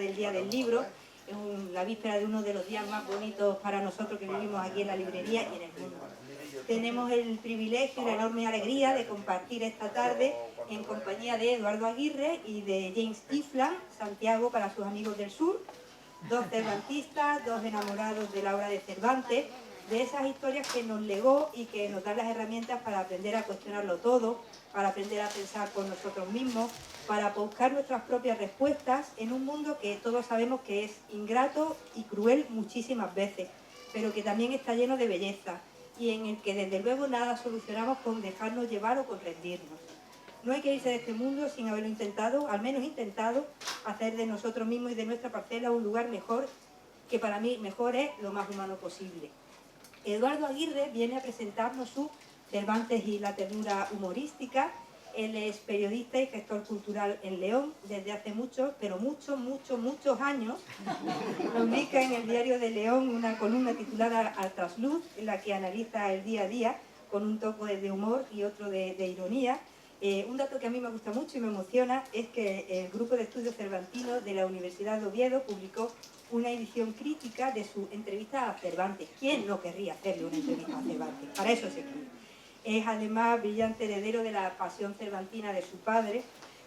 del Día del Libro, en la víspera de uno de los días más bonitos para nosotros que vivimos aquí en la librería y en el mundo. Tenemos el privilegio y la enorme alegría de compartir esta tarde en compañía de Eduardo Aguirre y de James Iflan, Santiago para sus amigos del sur, dos cervantistas, dos enamorados de la obra de Cervantes, de esas historias que nos legó y que nos dan las herramientas para aprender a cuestionarlo todo, para aprender a pensar por nosotros mismos, para buscar nuestras propias respuestas en un mundo que todos sabemos que es ingrato y cruel muchísimas veces, pero que también está lleno de belleza y en el que desde luego nada solucionamos con dejarnos llevar o con rendirnos. No hay que irse de este mundo sin haberlo intentado, al menos intentado, hacer de nosotros mismos y de nuestra parcela un lugar mejor, que para mí mejor es lo más humano posible. Eduardo Aguirre viene a presentarnos su Cervantes y la ternura humorística. Él es periodista y gestor cultural en León desde hace muchos, pero muchos años. Publica en el Diario de León una columna titulada Al trasluz, en la que analiza el día a día con un toque de humor y otro de ironía. Un dato que a mí me gusta mucho y me emociona es que el Grupo de Estudios Cervantinos de la Universidad de Oviedo publicó una edición crítica de su entrevista a Cervantes. ¿Quién no querría hacerle una entrevista a Cervantes? Para eso se escribe. Es además brillante heredero de la pasión cervantina de su padre,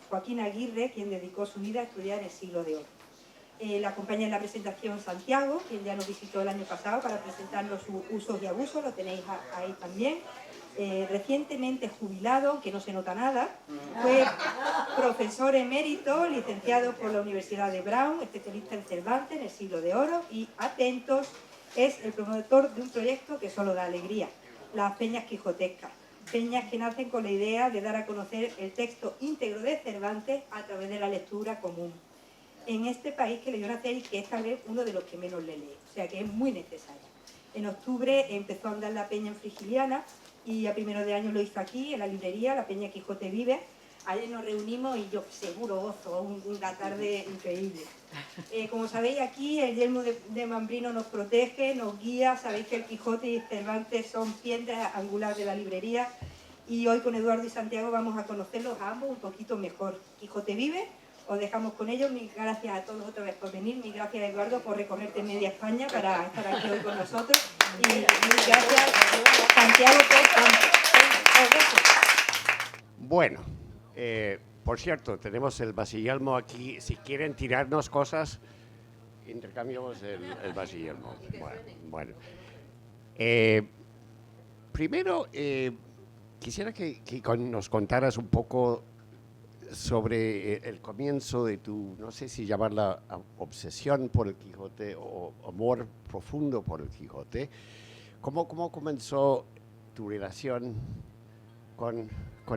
Joaquín Aguirre, quien dedicó su vida a estudiar el siglo de oro. Le acompaña en la presentación Santiago, quien ya nos visitó el año pasado para presentarnos sus usos y abusos, lo tenéis ahí también. Recientemente jubilado, que no se nota nada, fue profesor emérito, licenciado por la Universidad de Brown, especialista en Cervantes, en el siglo de oro, y atentos, es el promotor de un proyecto que solo da alegría, las Peñas Quijotescas. Peñas que nacen con la idea de dar a conocer el texto íntegro de Cervantes a través de la lectura común. En este país que le dio nacer y que es tal vez uno de los que menos le lee, o sea que es muy necesario. En octubre empezó a andar la Peña en Frigiliana y a primero de año lo hizo aquí, en la librería, la Peña Quijote Vive. Ayer nos reunimos y yo seguro gozo, una tarde increíble. Como sabéis, aquí el yelmo de Mambrino nos protege, nos guía. Sabéis que el Quijote y Cervantes son piedra angular de la librería y hoy con Eduardo y Santiago vamos a conocerlos a ambos un poquito mejor. Quijote Vive, os dejamos con ellos. Mil gracias a todos otra vez por venir. Mil gracias, Eduardo, por recorrerte media España para estar aquí hoy con nosotros. Y mil gracias, Santiago, Bueno, por cierto, tenemos el vasillalmo aquí. Si quieren tirarnos cosas, intercambiamos el vasillalmo. Bueno. Primero, quisiera que nos contaras un poco sobre el comienzo de tu, no sé si llamarla obsesión por el Quijote o amor profundo por el Quijote. ¿Cómo comenzó tu relación con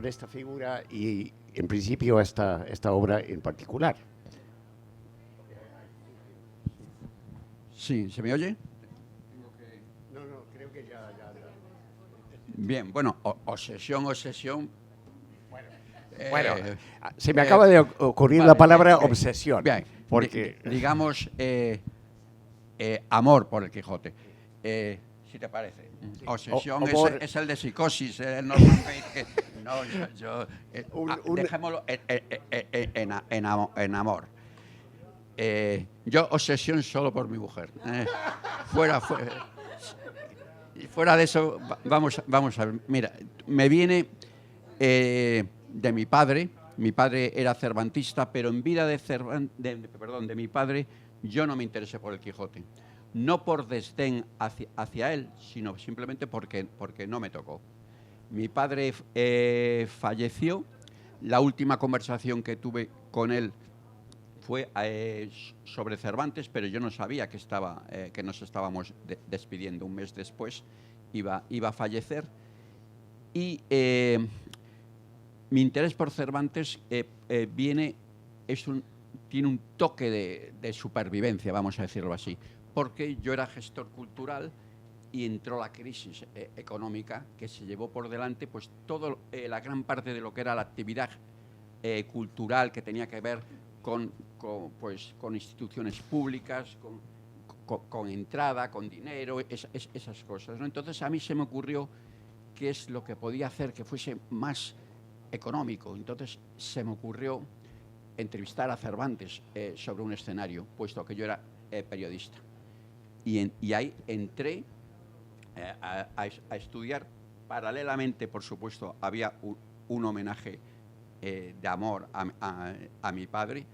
esta figura y, en principio, esta obra en particular? Sí, ¿se me oye? No, creo que ya. Bien, bueno, obsesión. Bueno, se me acaba de ocurrir la palabra obsesión. Bien, porque digamos amor por el Quijote. Si te parece. Sí. Obsesión es el de psicosis, el Norman Bates. Dejémoslo en amor. Yo obsesión solo por mi mujer. Fuera de eso, vamos a ver. Mira, me viene de mi padre. Mi padre era cervantista, pero en vida de mi padre, yo no me interesé por el Quijote. No por desdén hacia él, sino simplemente porque no me tocó. Mi padre falleció. La última conversación que tuve con él fue sobre Cervantes, pero yo no sabía que nos estábamos despidiendo. Un mes después iba a fallecer. Y mi interés por Cervantes tiene un toque de supervivencia, vamos a decirlo así, porque yo era gestor cultural y entró la crisis económica que se llevó por delante pues la gran parte de lo que era la actividad cultural que tenía que ver con instituciones públicas, con entrada, con dinero, esas cosas, ¿no? Entonces a mí se me ocurrió qué es lo que podía hacer que fuese más económico. Entonces se me ocurrió entrevistar a Cervantes sobre un escenario, puesto que yo era periodista. Y ahí entré a estudiar. Paralelamente, por supuesto, había un homenaje de amor a mi padre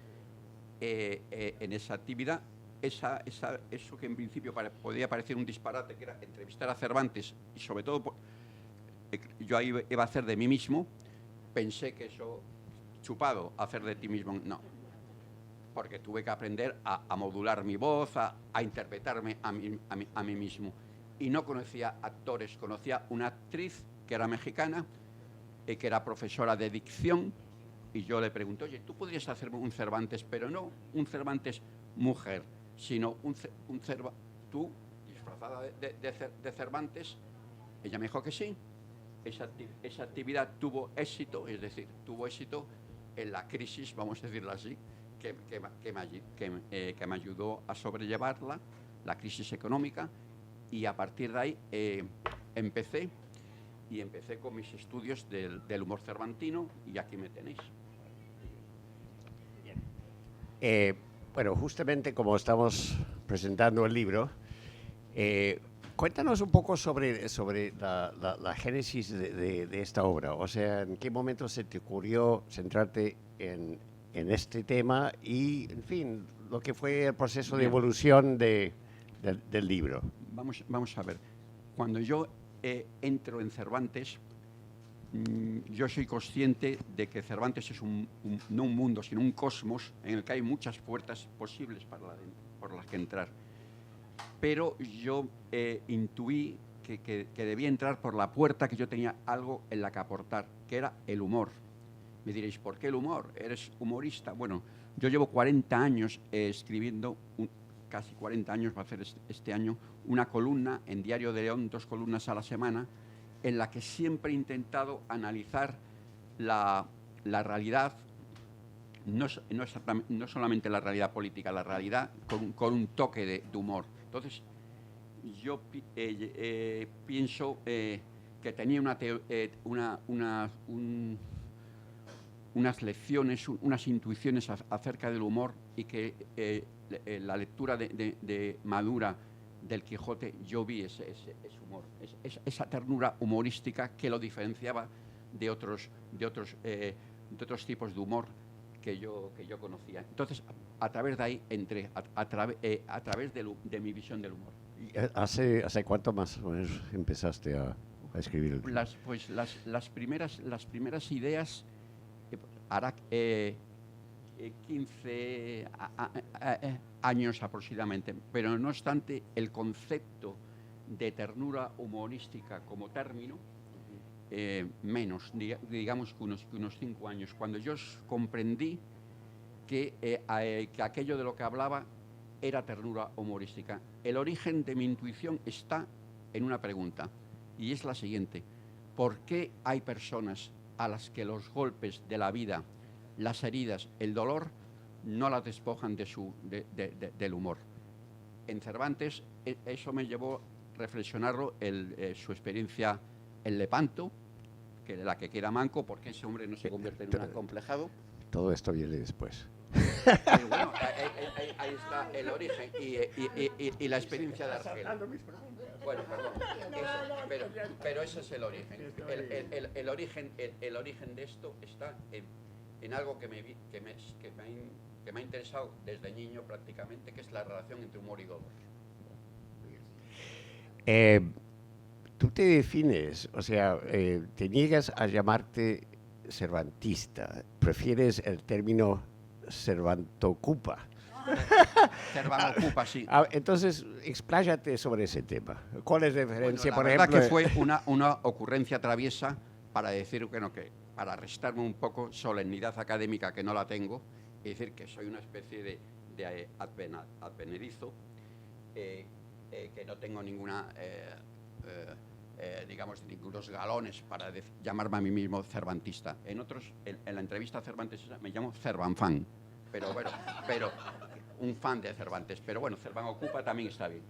en esa actividad. Eso que en principio podía parecer un disparate, que era entrevistar a Cervantes, y sobre todo yo ahí iba a hacer de mí mismo, pensé que eso, chupado, hacer de ti mismo, no. Porque tuve que aprender a modular mi voz, a interpretarme a mí mismo. Y no conocía actores, conocía una actriz que era mexicana, que era profesora de dicción, y yo le pregunté, oye, tú podrías hacerme un Cervantes, pero no un Cervantes mujer, sino tú, disfrazada de Cervantes. Ella me dijo que sí. Esa actividad tuvo éxito, es decir, tuvo éxito en la crisis, vamos a decirlo así, que me ayudó a sobrellevarla, la crisis económica, y a partir de ahí empecé con mis estudios del humor cervantino, y aquí me tenéis. Bueno, justamente como estamos presentando el libro, cuéntanos un poco sobre la génesis de esta obra. O sea, ¿en qué momento se te ocurrió centrarte en este tema y, en fin, lo que fue el proceso de evolución del libro? Vamos a ver. Cuando yo entro en Cervantes, yo soy consciente de que Cervantes es no un mundo, sino un cosmos en el que hay muchas puertas posibles por las que entrar. Pero yo intuí que debía entrar por la puerta que yo tenía algo en la que aportar, que era el humor. Me diréis, ¿por qué el humor? ¿Eres humorista? Bueno, yo llevo 40 años escribiendo, casi 40 años, va a hacer este año, una columna en Diario de León, 2 columnas a la semana, en la que siempre he intentado analizar la realidad, no solamente la realidad política, la realidad con un toque de humor. Entonces, yo pienso que tenía unas lecciones, unas intuiciones acerca del humor, y que la lectura de Madura del Quijote, yo vi ese humor, esa ternura humorística que lo diferenciaba de otros tipos de humor que yo conocía. Entonces, a través de ahí entré, a través de mi visión del humor. ¿Hace cuánto más o menos empezaste a escribir el libro? Las primeras ideas hará 15 años aproximadamente, pero no obstante, el concepto de ternura humorística como término, menos, digamos que unos 5 años, cuando yo comprendí que aquello de lo que hablaba era ternura humorística. El origen de mi intuición está en una pregunta, y es la siguiente: ¿por qué hay personas a las que los golpes de la vida, las heridas, el dolor, no las despojan del humor? En Cervantes eso me llevó a reflexionarlo, su experiencia en Lepanto, que de la que queda manco, porque ese hombre no se convierte en un acomplejado. Todo esto viene después. Bueno, ahí está el origen y la experiencia de Argel. Bueno, perdón, pero ese es el origen. El origen de esto está en algo que me ha interesado desde niño prácticamente, que es la relación entre humor y dolor. Tú te defines, o sea, te niegas a llamarte cervantista, prefieres el término cervantocupa. Cervantocupa, sí. Entonces, expláyate sobre ese tema. ¿Cuál es la diferencia, Bueno, por verdad ejemplo? Que fue una ocurrencia traviesa para decir que para restarme un poco solemnidad académica, que no la tengo, y decir que soy una especie de advenedizo, que no tengo ninguna... digamos, ningunos galones para llamarme a mí mismo cervantista. En la entrevista a Cervantes me llamo Cervanfan, pero bueno, un fan de Cervantes. Pero bueno, Cervantocupa también está bien.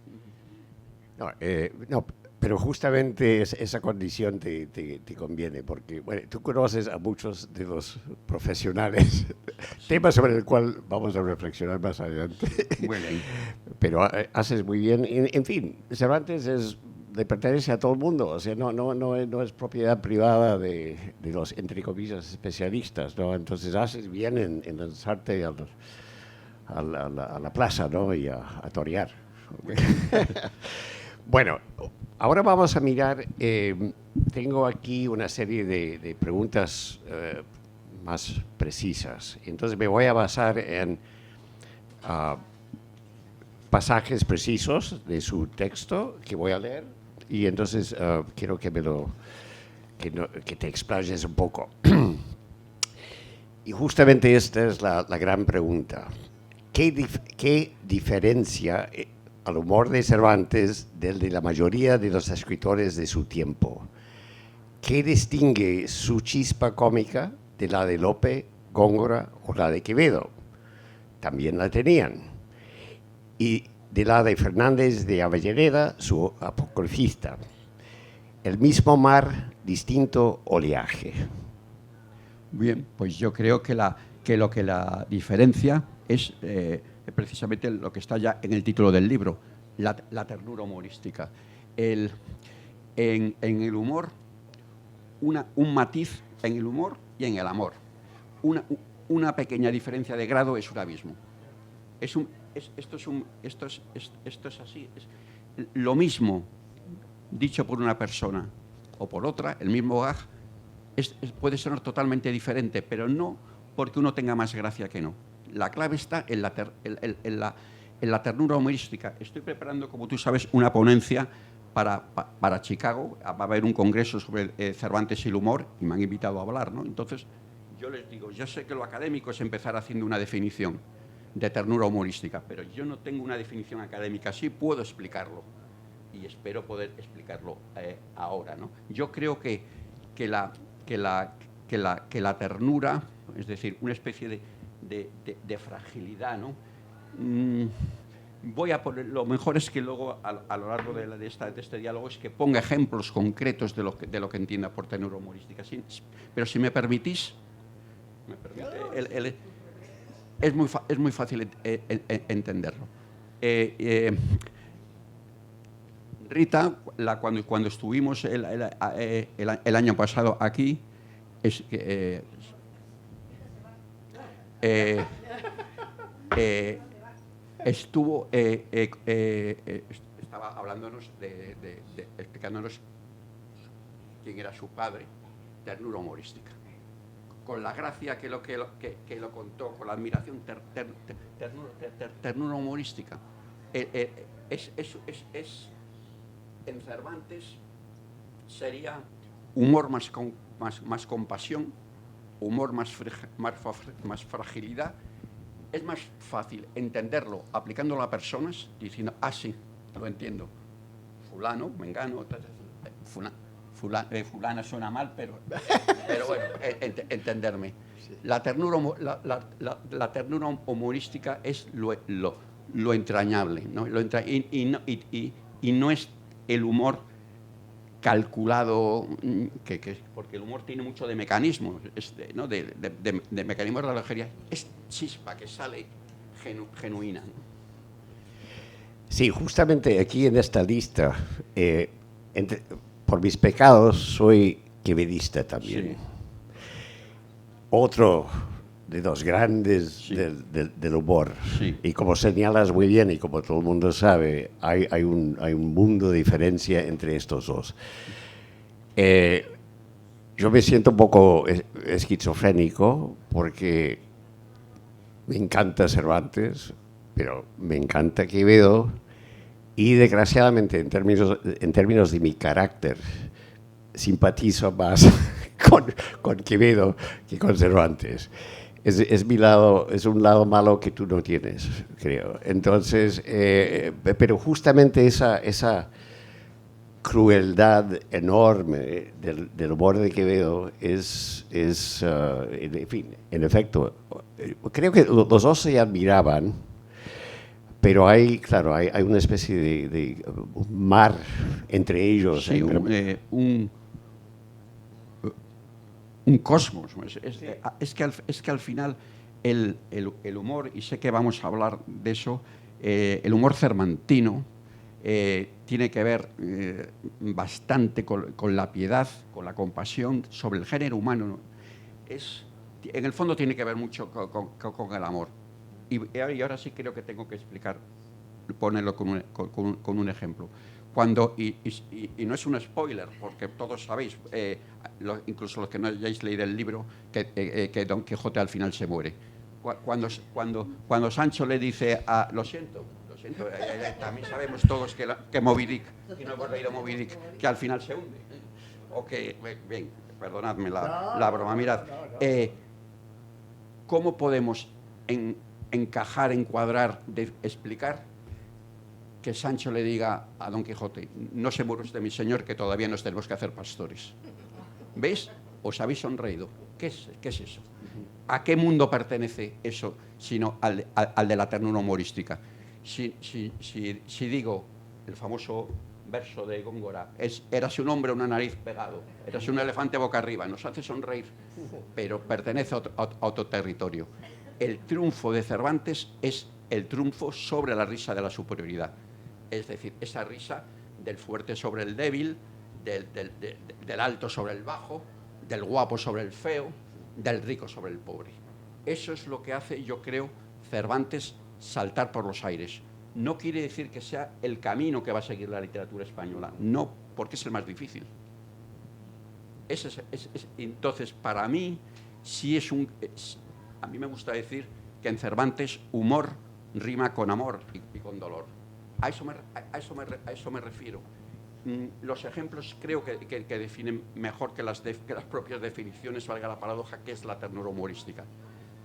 No, pero justamente esa condición te conviene, porque bueno, tú conoces a muchos de los profesionales, tema sobre el cual vamos a reflexionar más adelante. Muy bien. Pero haces muy bien. En fin, Cervantes le pertenece a todo el mundo, o sea, no es propiedad privada de los, entre comillas, especialistas, ¿no? Entonces haces bien en lanzarte a la plaza, ¿no? Y a torear. Bueno, ahora vamos a mirar, tengo aquí una serie de preguntas más precisas, entonces me voy a basar en pasajes precisos de su texto que voy a leer y entonces quiero que que te explayes un poco. Y justamente esta es la gran pregunta. ¿Qué diferencia al humor de Cervantes del de la mayoría de los escritores de su tiempo? ¿Qué distingue su chispa cómica de la de Lope, Góngora o la de Quevedo? También la tenían. Y de la de Fernández de Avellaneda, su apocrifista. El mismo mar, distinto oleaje. Bien, pues yo creo que lo que la diferencia es precisamente lo que está ya en el título del libro, la ternura humorística. En el humor, un matiz en el humor y en el amor. Una pequeña diferencia de grado es un abismo. Esto es así. Es lo mismo dicho por una persona o por otra, el mismo gag, puede sonar totalmente diferente, pero no porque uno tenga más gracia que no. La clave está en la ternura humorística. Estoy preparando, como tú sabes, una ponencia para Chicago. Va a haber un congreso sobre Cervantes y el humor y me han invitado a hablar, ¿no? Entonces, yo les digo, yo sé que lo académico es empezar haciendo una definición de ternura humorística, pero yo no tengo una definición académica. Sí puedo explicarlo y espero poder explicarlo ahora, ¿no? Yo creo que la ternura, es decir, una especie de fragilidad, ¿no? Voy a poner, lo mejor es que luego a lo largo de este diálogo es que ponga ejemplos concretos de lo que entienda por ternura humorística. Pero si me permitís, es muy fácil entenderlo. Rita, cuando estuvimos el año pasado aquí, estaba hablándonos explicándonos quién era su padre, ternura humorística. Con la gracia que lo contó, con la admiración, ternura humorística. En Cervantes sería humor más compasión, humor más fragilidad. Es más fácil entenderlo aplicándolo a personas, diciendo, sí, lo entiendo. Fulano, mengano, fulana suena mal, pero bueno, entenderme. La ternura humorística es lo entrañable, ¿no? Y no es el humor calculado, porque el humor tiene mucho de mecanismo, ¿no? de mecanismo de relojería. Es chispa que sale genuina, ¿no? Sí, justamente aquí en esta lista, por mis pecados, soy quevedista también. Sí. Otro de los grandes sí. del humor. Sí. Y como señalas muy bien y como todo el mundo sabe, hay un mundo de diferencia entre estos dos. Yo me siento un poco esquizofrénico porque me encanta Cervantes, pero me encanta Quevedo y desgraciadamente en términos de mi carácter simpatizo más con Quevedo que con Cervantes. Es mi lado, es un lado malo que tú no tienes, creo. Entonces, pero justamente esa crueldad enorme del humor de Quevedo en efecto, creo que los dos se admiraban, Pero hay, claro, hay una especie de mar entre ellos. Sí, un cosmos. Es que al final el humor, y sé que vamos a hablar de eso, el humor cervantino tiene que ver bastante con la piedad, con la compasión sobre el género humano, ¿no? En el fondo tiene que ver mucho con el amor. Y ahora sí creo que tengo que explicar, ponerlo con un ejemplo. Y no es un spoiler, porque todos sabéis, incluso los que no hayáis leído el libro, que Don Quijote al final se muere. Cuando Sancho le dice lo siento, también sabemos todos que Moby Dick, y no hemos leído Moby Dick, que al final se hunde. Bien, perdonadme la broma, mirad. ¿Cómo podemos encajar, encuadrar, explicar que Sancho le diga a Don Quijote: no se muere usted, mi señor, que todavía nos tenemos que hacer pastores? ¿Veis? Os habéis sonreído. ¿Qué es eso? ¿A qué mundo pertenece eso, sino al de la ternura humorística? Si digo el famoso verso de Góngora, érase un hombre, una nariz pegado, érase un elefante boca arriba, nos hace sonreír, pero pertenece a otro territorio. El triunfo de Cervantes es el triunfo sobre la risa de la superioridad. Es decir, esa risa del fuerte sobre el débil, del alto sobre el bajo, del guapo sobre el feo, del rico sobre el pobre. Eso es lo que hace, yo creo, Cervantes saltar por los aires. No quiere decir que sea el camino que va a seguir la literatura española, no, porque es el más difícil. Entonces, para mí, sí a mí me gusta decir que en Cervantes humor rima con amor y con dolor. A eso me refiero. Los ejemplos creo que definen mejor que las propias definiciones, valga la paradoja, que es la ternura humorística.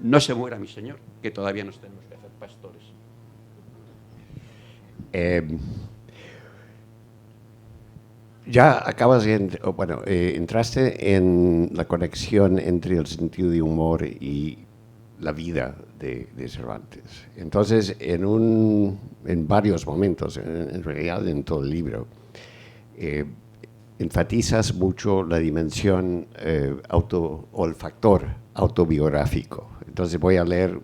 No se muera, mi señor, que todavía nos tenemos que hacer pastores. Ya acabas entraste en la conexión entre el sentido de humor y la vida de Cervantes. Entonces, en varios momentos, en realidad en todo el libro, enfatizas mucho la dimensión o el factor autobiográfico. Entonces voy a leer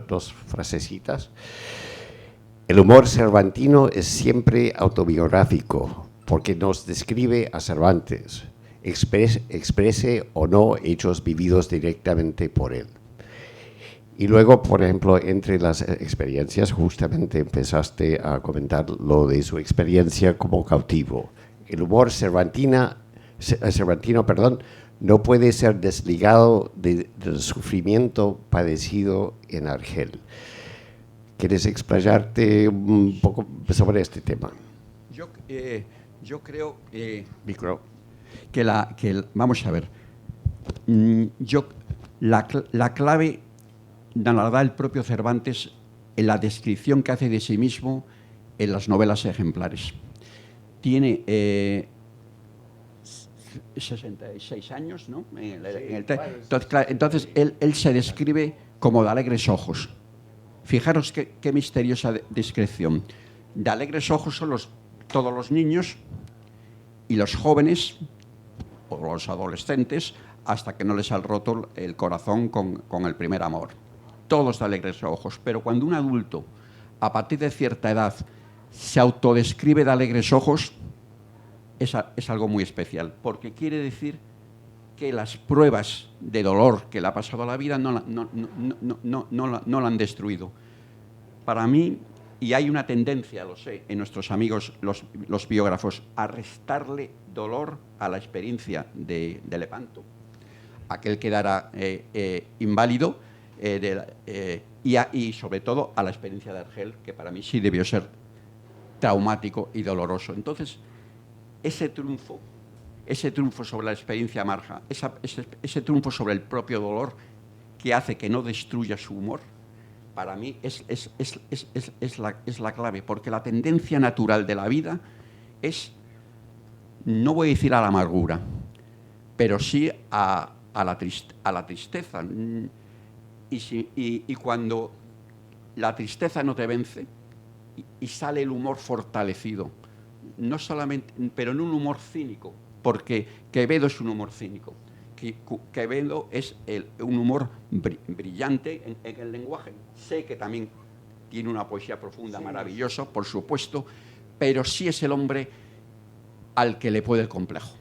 dos frasecitas. El humor cervantino es siempre autobiográfico porque nos describe a Cervantes, exprese o no hechos vividos directamente por él. Y luego, por ejemplo, entre las experiencias, justamente empezaste a comentar lo de su experiencia como cautivo. El humor cervantino, no puede ser desligado del sufrimiento padecido en Argel. ¿Quieres explayarte un poco sobre este tema? Yo creo Micro. vamos a ver. La clave la da el propio Cervantes en la descripción que hace de sí mismo en las novelas ejemplares. Tiene 66 años, ¿no? Entonces él se describe como de alegres ojos. Fijaros qué misteriosa descripción. De alegres ojos son todos los niños y los jóvenes, o los adolescentes, hasta que no les ha roto el corazón con el primer amor. Todos de alegres ojos. Pero cuando un adulto, a partir de cierta edad, se autodescribe de alegres ojos, es algo muy especial, porque quiere decir que las pruebas de dolor que le ha pasado a la vida no la han destruido. Para mí, y hay una tendencia, lo sé, en nuestros amigos, los biógrafos, a restarle dolor a la experiencia de Lepanto. Aquel quedara inválido, y sobre todo a la experiencia de Argel, que para mí sí debió ser traumático y doloroso. Entonces, ese triunfo sobre la experiencia amarga, ese triunfo sobre el propio dolor que hace que no destruya su humor, para mí es la clave, porque la tendencia natural de la vida es, no voy a decir a la amargura, pero sí a la tristeza. Y cuando la tristeza no te vence, y sale el humor fortalecido. No solamente, pero en un humor cínico, porque Quevedo es un humor cínico. Quevedo es un humor brillante en el lenguaje. Sé que también tiene una poesía profunda, maravillosa, por supuesto, pero sí es el hombre al que le puede el complejo.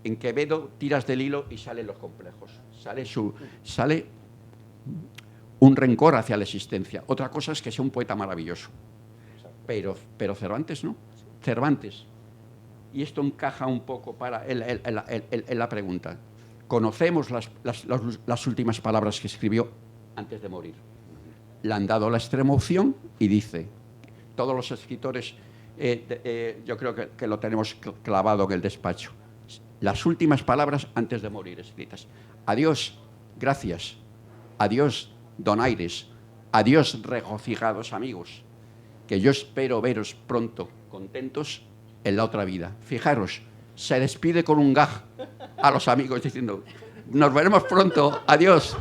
En Quevedo tiras del hilo y salen los complejos. Sale un rencor hacia la existencia. Otra cosa es que sea un poeta maravilloso. Pero Cervantes no. Cervantes. Y esto encaja un poco para en la pregunta. Conocemos las últimas palabras que escribió antes de morir. Le han dado la extrema opción y dice, todos los escritores, yo creo que lo tenemos clavado en el despacho, las últimas palabras antes de morir escritas. Adiós, gracias. Adiós, donaires. Adiós, regocijados amigos. Que yo espero veros pronto contentos en la otra vida. Fijaros, se despide con un gag a los amigos diciendo, nos veremos pronto, adiós.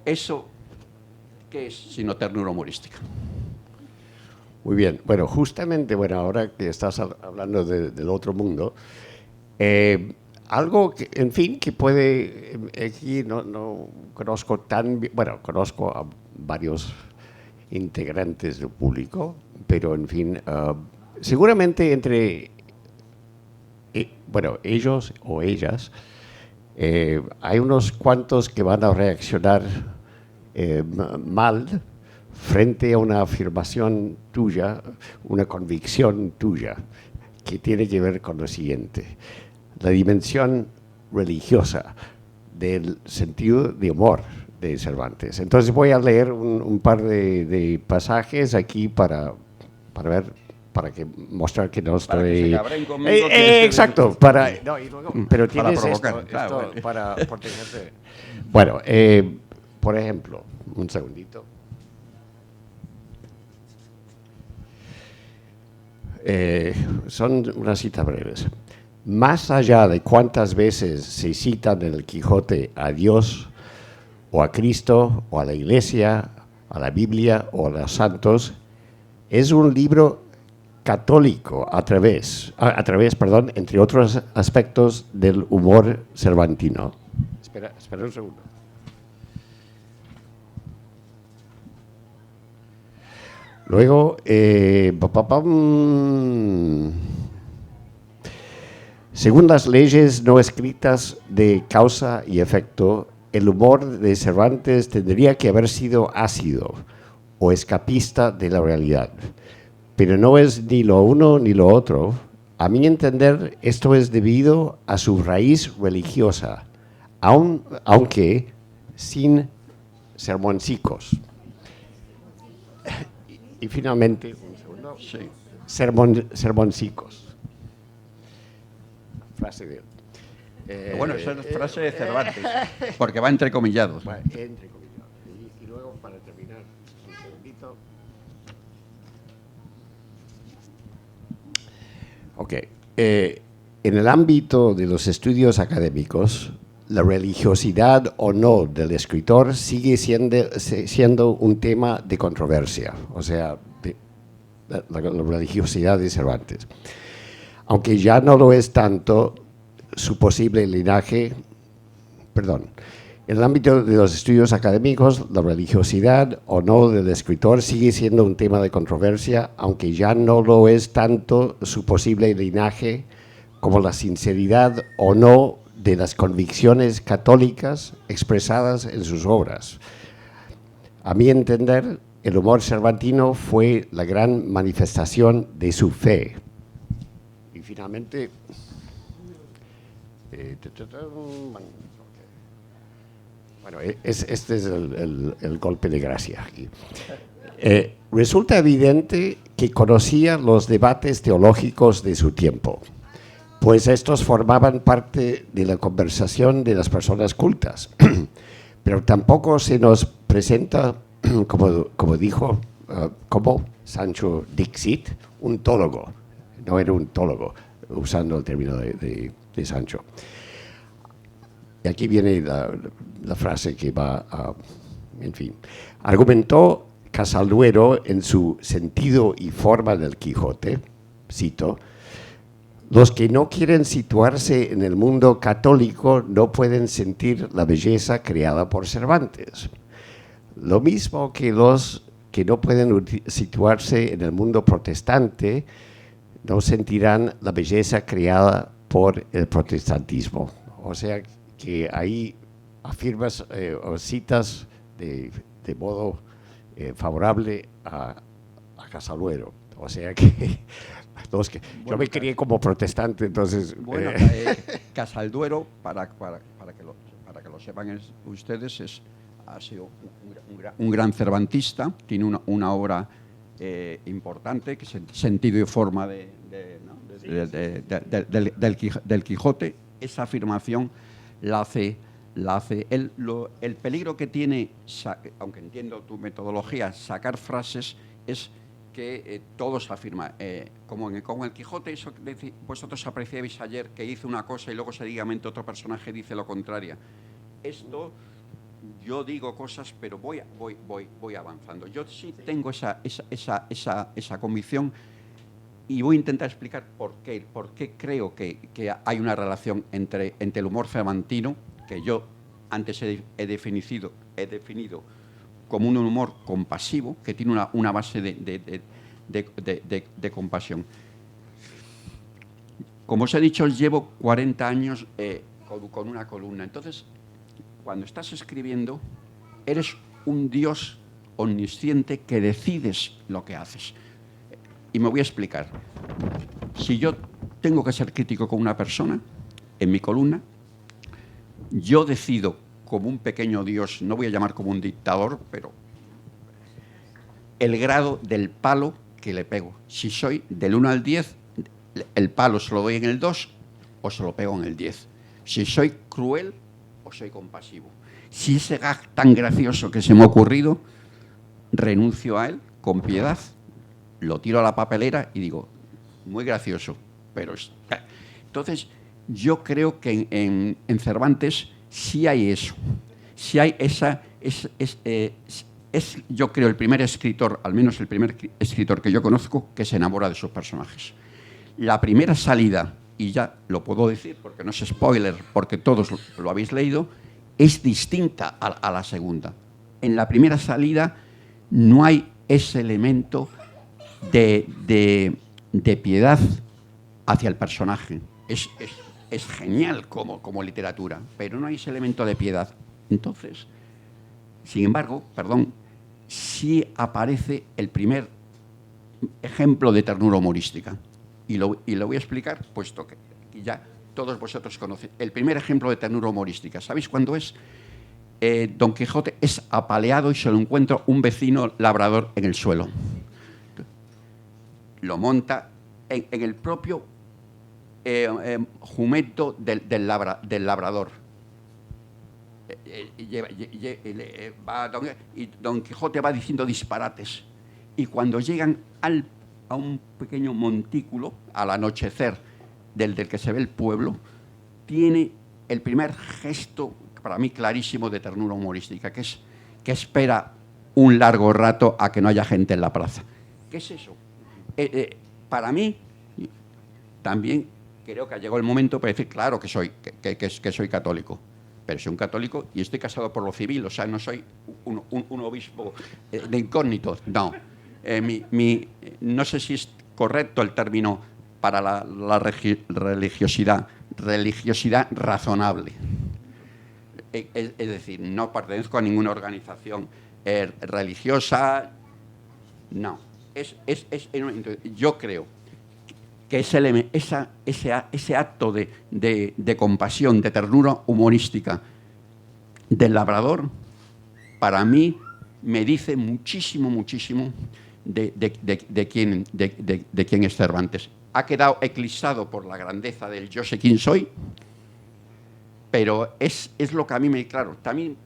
Eso, ¿qué es sino ternura humorística? Muy bien. Bueno, justamente, ahora que estás hablando del otro mundo, algo que, en fin, que puede, aquí no conozco tan bien, conozco a varios integrantes del público, pero en fin, seguramente entre ellos o ellas, hay unos cuantos que van a reaccionar mal frente a una afirmación tuya, una convicción tuya, que tiene que ver con lo siguiente: la dimensión religiosa del sentido de humor de Cervantes. Entonces voy a leer un par de pasajes aquí para mostrar que no estoy... Para que se cabren conmigo, exacto, pero tienes para provocar, esto claro. para protegerte. Bueno, por ejemplo, un segundito. Son unas citas breves. Más allá de cuántas veces se citan en el Quijote a Dios, o a Cristo, o a la Iglesia, a la Biblia, o a los santos, es un libro católico a través, entre otros aspectos del humor cervantino. Espera un segundo. Luego, según las leyes no escritas de causa y efecto, el humor de Cervantes tendría que haber sido ácido o escapista de la realidad. Pero no es ni lo uno ni lo otro. A mi entender, esto es debido a su raíz religiosa, aunque sin sermoncicos. Y finalmente, un segundo, Sí. sermoncicos. Frase de él. Bueno, esa es frase de Cervantes, porque va entrecomillado. Bueno, entrecomillado. Y luego, para terminar, un segundito. Ok. En el ámbito de los estudios académicos, la religiosidad o no del escritor sigue siendo un tema de controversia, o sea, la religiosidad de Cervantes. Aunque ya no lo es tanto su posible linaje, en el ámbito de los estudios académicos, la religiosidad o no del escritor sigue siendo un tema de controversia, aunque ya no lo es tanto su posible linaje como la sinceridad o no de las convicciones católicas expresadas en sus obras. A mi entender, el humor cervantino fue la gran manifestación de su fe. Y finalmente, este es el golpe de gracia aquí. Resulta evidente que conocía los debates teológicos de su tiempo, pues estos formaban parte de la conversación de las personas cultas. Pero tampoco se nos presenta, como dijo, como Sancho Dixit, un tólogo. No era un tólogo, usando el término de Sancho. Y aquí viene la frase que va a en fin. Argumentó Casalduero en su Sentido y forma del Quijote, cito: los que no quieren situarse en el mundo católico no pueden sentir la belleza creada por Cervantes. Lo mismo que los que no pueden situarse en el mundo protestante no sentirán la belleza creada por el protestantismo. O sea que ahí afirmas o citas de modo favorable a Casalduero. O sea que, yo me crié como protestante, entonces... Bueno, Casalduero, para que lo sepan ustedes, ha sido un gran cervantista, tiene una obra importante, que es Sentido y forma del Quijote. Esa afirmación la hace él. El peligro que tiene, aunque entiendo tu metodología, sacar frases, es que todos afirman, como en el Quijote, eso que vosotros apreciabais ayer, que hizo una cosa y luego seguidamente otro personaje dice lo contrario. Esto, yo digo cosas, pero voy avanzando. Yo sí tengo esa convicción y voy a intentar explicar por qué creo que hay una relación entre el humor cervantino, que yo antes he definido como un humor compasivo, que tiene una base de compasión. Como os he dicho, llevo 40 años con una columna. Entonces, cuando estás escribiendo, eres un Dios omnisciente que decides lo que haces. Y me voy a explicar. Si yo tengo que ser crítico con una persona, en mi columna, yo decido como un pequeño Dios, no voy a llamar como un dictador, pero el grado del palo que le pego. Si soy del 1 al 10, el palo se lo doy en el 2 o se lo pego en el 10. Si soy cruel o soy compasivo. Si ese gag tan gracioso que se me ha ocurrido, renuncio a él con piedad, lo tiro a la papelera y digo, muy gracioso, pero... Entonces, yo creo que en Cervantes sí hay eso. Sí hay esa... Es, yo creo, el primer escritor, al menos el primer escritor que yo conozco, que se enamora de sus personajes. La primera salida, y ya lo puedo decir porque no es spoiler, porque todos lo habéis leído, es distinta a la segunda. En la primera salida no hay ese elemento de piedad hacia el personaje. Es genial como literatura, pero no hay ese elemento de piedad. Entonces, sin embargo, sí aparece el primer ejemplo de ternura humorística. Y lo voy a explicar, puesto que ya todos vosotros conocéis. El primer ejemplo de ternura humorística, ¿sabéis cuándo es? Don Quijote es apaleado y se lo encuentra un vecino labrador en el suelo. Lo monta en el propio jumento del labrador. Y Don Quijote va diciendo disparates. Y cuando llegan a un pequeño montículo, al anochecer del que se ve el pueblo, tiene el primer gesto, para mí clarísimo, de ternura humorística, que es que espera un largo rato a que no haya gente en la plaza. ¿Qué es eso? Para mí, también creo que ha llegado el momento para decir, claro que soy católico, pero soy un católico y estoy casado por lo civil, o sea, no soy un obispo de incógnito, no. No sé si es correcto el término para la religiosidad razonable. Es decir, no pertenezco a ninguna organización religiosa, no. Yo creo que ese acto de compasión, de ternura humorística del labrador, para mí me dice muchísimo de quién es Cervantes. Ha quedado eclipsado por la grandeza del yo sé quién soy, pero es lo que a mí claro, también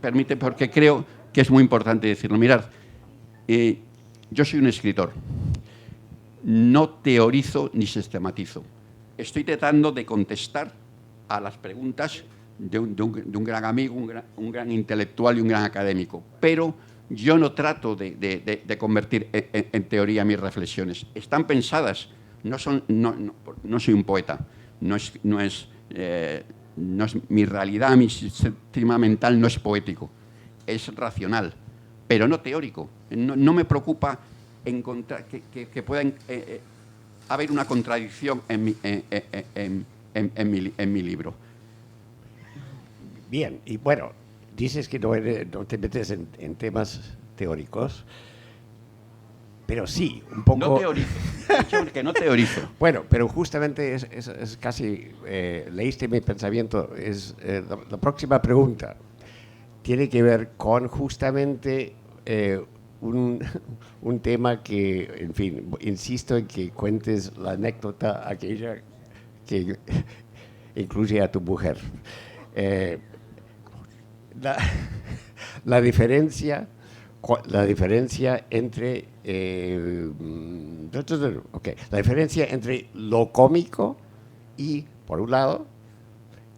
permite, porque creo que es muy importante decirlo. Mirad, yo soy un escritor, no teorizo ni sistematizo. Estoy tratando de contestar a las preguntas de un gran amigo, un gran intelectual y un gran académico. Pero yo no trato de convertir en teoría mis reflexiones. Están pensadas, no soy un poeta, no es mi realidad, mi sistema mental no es poético, es racional, pero no teórico. No me preocupa encontrar que pueda haber una contradicción en mi libro. Bien, y bueno, dices que no te metes en temas teóricos, pero sí, un poco... No teorizo, he dicho que no teorizo. Bueno, pero justamente es casi, leíste mi pensamiento, la próxima pregunta tiene que ver con justamente un tema que, en fin, insisto en que cuentes la anécdota aquella que incluye a tu mujer. La diferencia entre la diferencia entre lo cómico y, por un lado,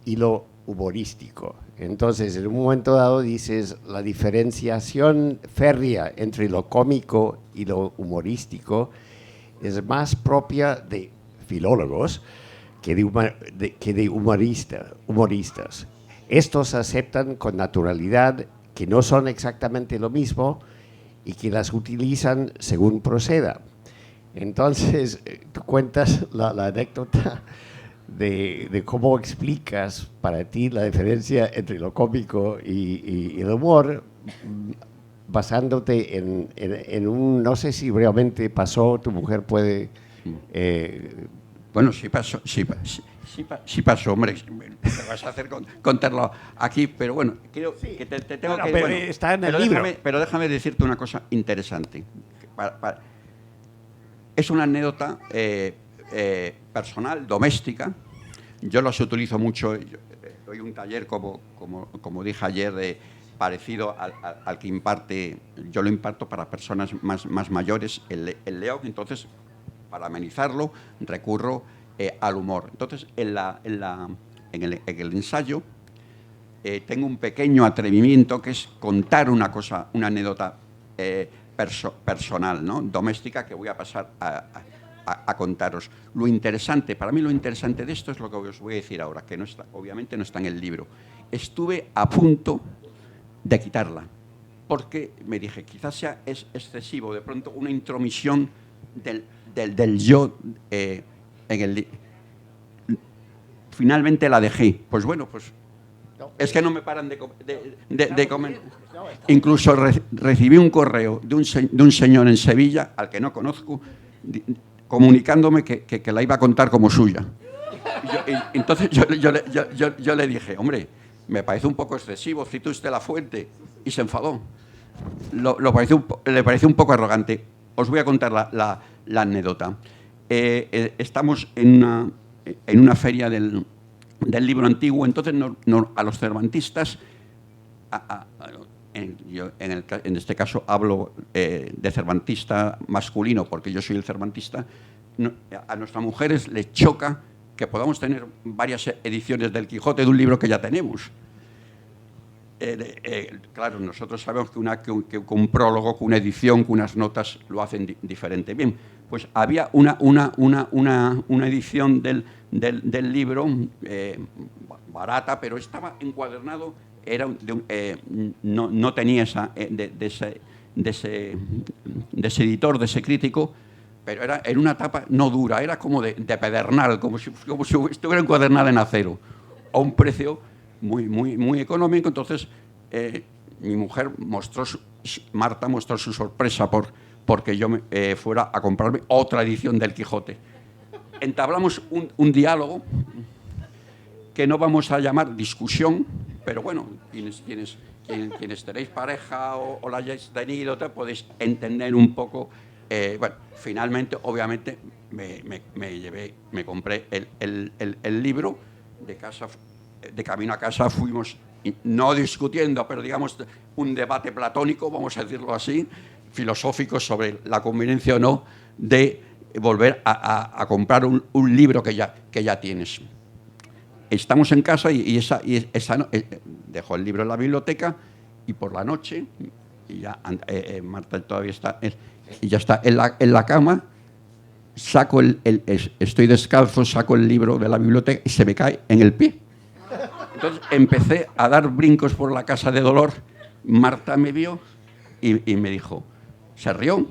y lo humorístico. Entonces, en un momento dado dices la diferenciación férrea entre lo cómico y lo humorístico es más propia de filólogos que de humoristas. Estos aceptan con naturalidad que no son exactamente lo mismo y que las utilizan según proceda. Entonces, tú cuentas la anécdota de cómo explicas para ti la diferencia entre lo cómico y el humor, basándote en un, no sé si realmente pasó, tu mujer puede... Bueno, sí pasó, hombre, te vas a hacer contarlo aquí, pero bueno, creo que te tengo que... Pero bueno, está en el libro. Pero déjame decirte una cosa interesante. Es una anécdota personal, doméstica. Yo los utilizo mucho. Doy un taller, como dije ayer, parecido al que imparte. Yo lo imparto para personas más mayores, el León. Entonces, para amenizarlo, recurro al humor. Entonces, en el ensayo, tengo un pequeño atrevimiento que es contar una anécdota personal, ¿no? Doméstica, que voy a pasar a contaros. Para mí lo interesante de esto es lo que os voy a decir ahora, que obviamente no está en el libro. Estuve a punto de quitarla, porque me dije, quizás es excesivo, de pronto una intromisión del yo en el... Finalmente la dejé. Pues bueno, pues es que no me paran de comer. Incluso recibí un correo de un señor en Sevilla, al que no conozco, comunicándome que la iba a contar como suya. Entonces yo le dije, hombre, me parece un poco excesivo, cite usted la fuente, y se enfadó. Le pareció un poco arrogante. Os voy a contar la anécdota. Estamos en una feria del libro antiguo, entonces a los cervantistas, en este caso hablo de cervantista masculino, porque yo soy el cervantista, a nuestras mujeres les choca que podamos tener varias ediciones del Quijote de un libro que ya tenemos. Claro, nosotros sabemos que un prólogo, que una edición, que unas notas lo hacen diferente. Bien, pues había una edición del libro barata, pero estaba encuadernado, no tenía de ese editor, de ese crítico, pero era en una tapa no dura, era como de pedernal, como si estuviera encuadernada en acero, a un precio muy económico. Entonces mi mujer Marta mostró su sorpresa porque yo fuera a comprarme otra edición del Quijote. Entablamos un diálogo que no vamos a llamar discusión, pero bueno, quienes tenéis pareja o la hayáis tenido, podéis entender un poco. Bueno, finalmente, obviamente, me compré el libro de camino a casa. Fuimos, no discutiendo, pero digamos un debate platónico, vamos a decirlo así, filosófico, sobre la conveniencia o no de volver a comprar un libro que ya tienes. estamos en casa dejó el libro en la biblioteca y por la noche, y ya Marta todavía está, y ya está en la cama, estoy descalzo, saco el libro de la biblioteca y se me cae en el pie. Entonces empecé a dar brincos por la casa de dolor. Marta me vio y me dijo, se rió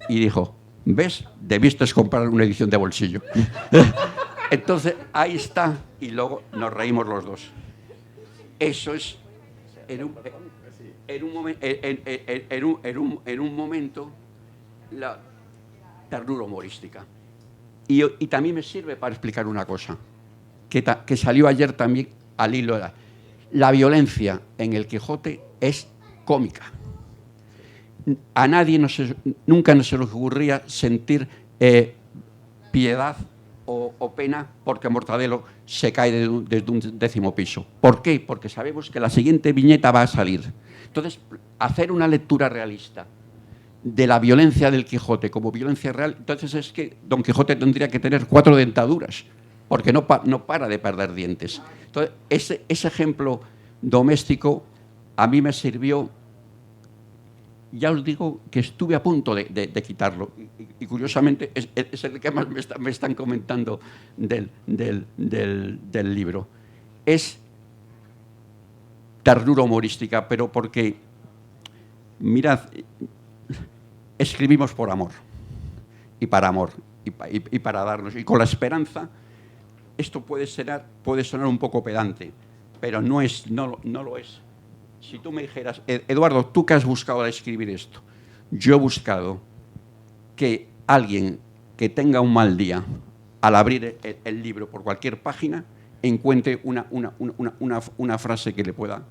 y dijo, ¿ves? Debiste comprar una edición de bolsillo. Entonces ahí está, y luego nos reímos los dos. Eso es en un momento la ternura humorística. Y también me sirve para explicar una cosa que salió ayer también al hilo. La violencia en el Quijote es cómica. A nadie nunca se le ocurría sentir piedad o pena porque Mortadelo se cae desde un 10º piso. ¿Por qué? Porque sabemos que la siguiente viñeta va a salir. Entonces, hacer una lectura realista de la violencia del Quijote como violencia real, entonces es que Don Quijote tendría que tener 4 dentaduras, porque no para de perder dientes. Entonces, ese ejemplo doméstico a mí me sirvió. Ya os digo que estuve a punto de quitarlo. Y curiosamente es el que más me están comentando del libro. Es ternura humorística, pero porque, mirad, escribimos por amor. Y para amor. Y para darnos. Y con la esperanza, esto puede sonar un poco pedante, pero no lo es. Si tú me dijeras, Eduardo, ¿tú qué has buscado al escribir esto? Yo he buscado que alguien que tenga un mal día, al abrir el libro por cualquier página, encuentre una frase que le pueda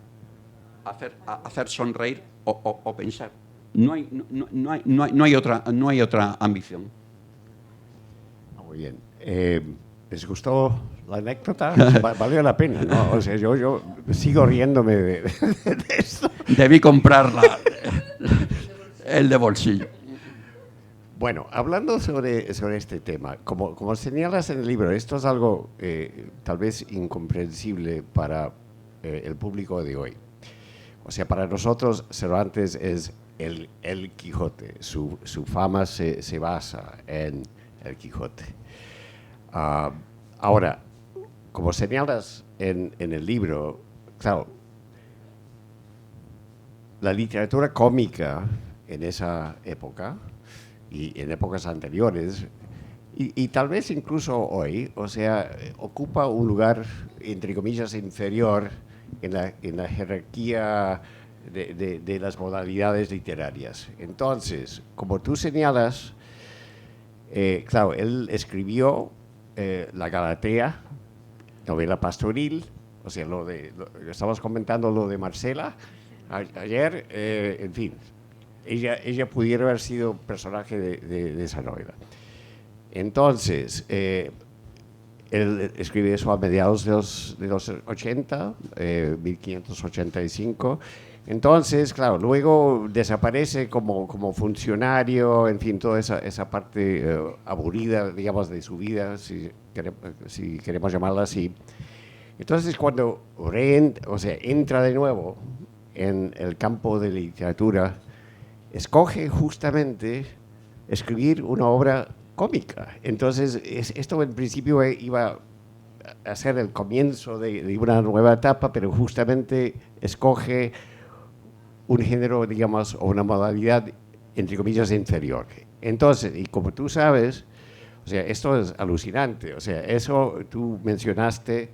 hacer sonreír o pensar. No hay otra ambición. Muy bien. ¿Les gustó la anécdota? Valió la pena, ¿no? O sea, yo sigo riéndome de esto. Debí comprarla, el de bolsillo. Bueno, hablando sobre este tema, como señalas en el libro, esto es algo tal vez incomprensible para el público de hoy. O sea, para nosotros Cervantes es el Quijote. Su fama se basa en el Quijote. Ahora, como señalas en el libro, claro, la literatura cómica en esa época y en épocas anteriores, y tal vez incluso hoy, o sea, ocupa un lugar, entre comillas, inferior en la jerarquía de las modalidades literarias. Entonces, como tú señalas, claro, él escribió La Galatea, novela pastoril, o sea, estábamos comentando lo de Marcela ayer, en fin, ella pudiera haber sido personaje de esa novela. Entonces, él escribe eso a mediados de los 80, 1585. Entonces, claro, luego desaparece como funcionario, en fin, toda esa parte aburrida, digamos, de su vida, si queremos llamarla así. Entonces, cuando entra de nuevo en el campo de la literatura, escoge justamente escribir una obra cómica. Entonces, esto en principio iba a ser el comienzo de una nueva etapa, pero justamente escoge un género, digamos, o una modalidad, entre comillas, inferior. Entonces, y como tú sabes, o sea, esto es alucinante. O sea, eso tú mencionaste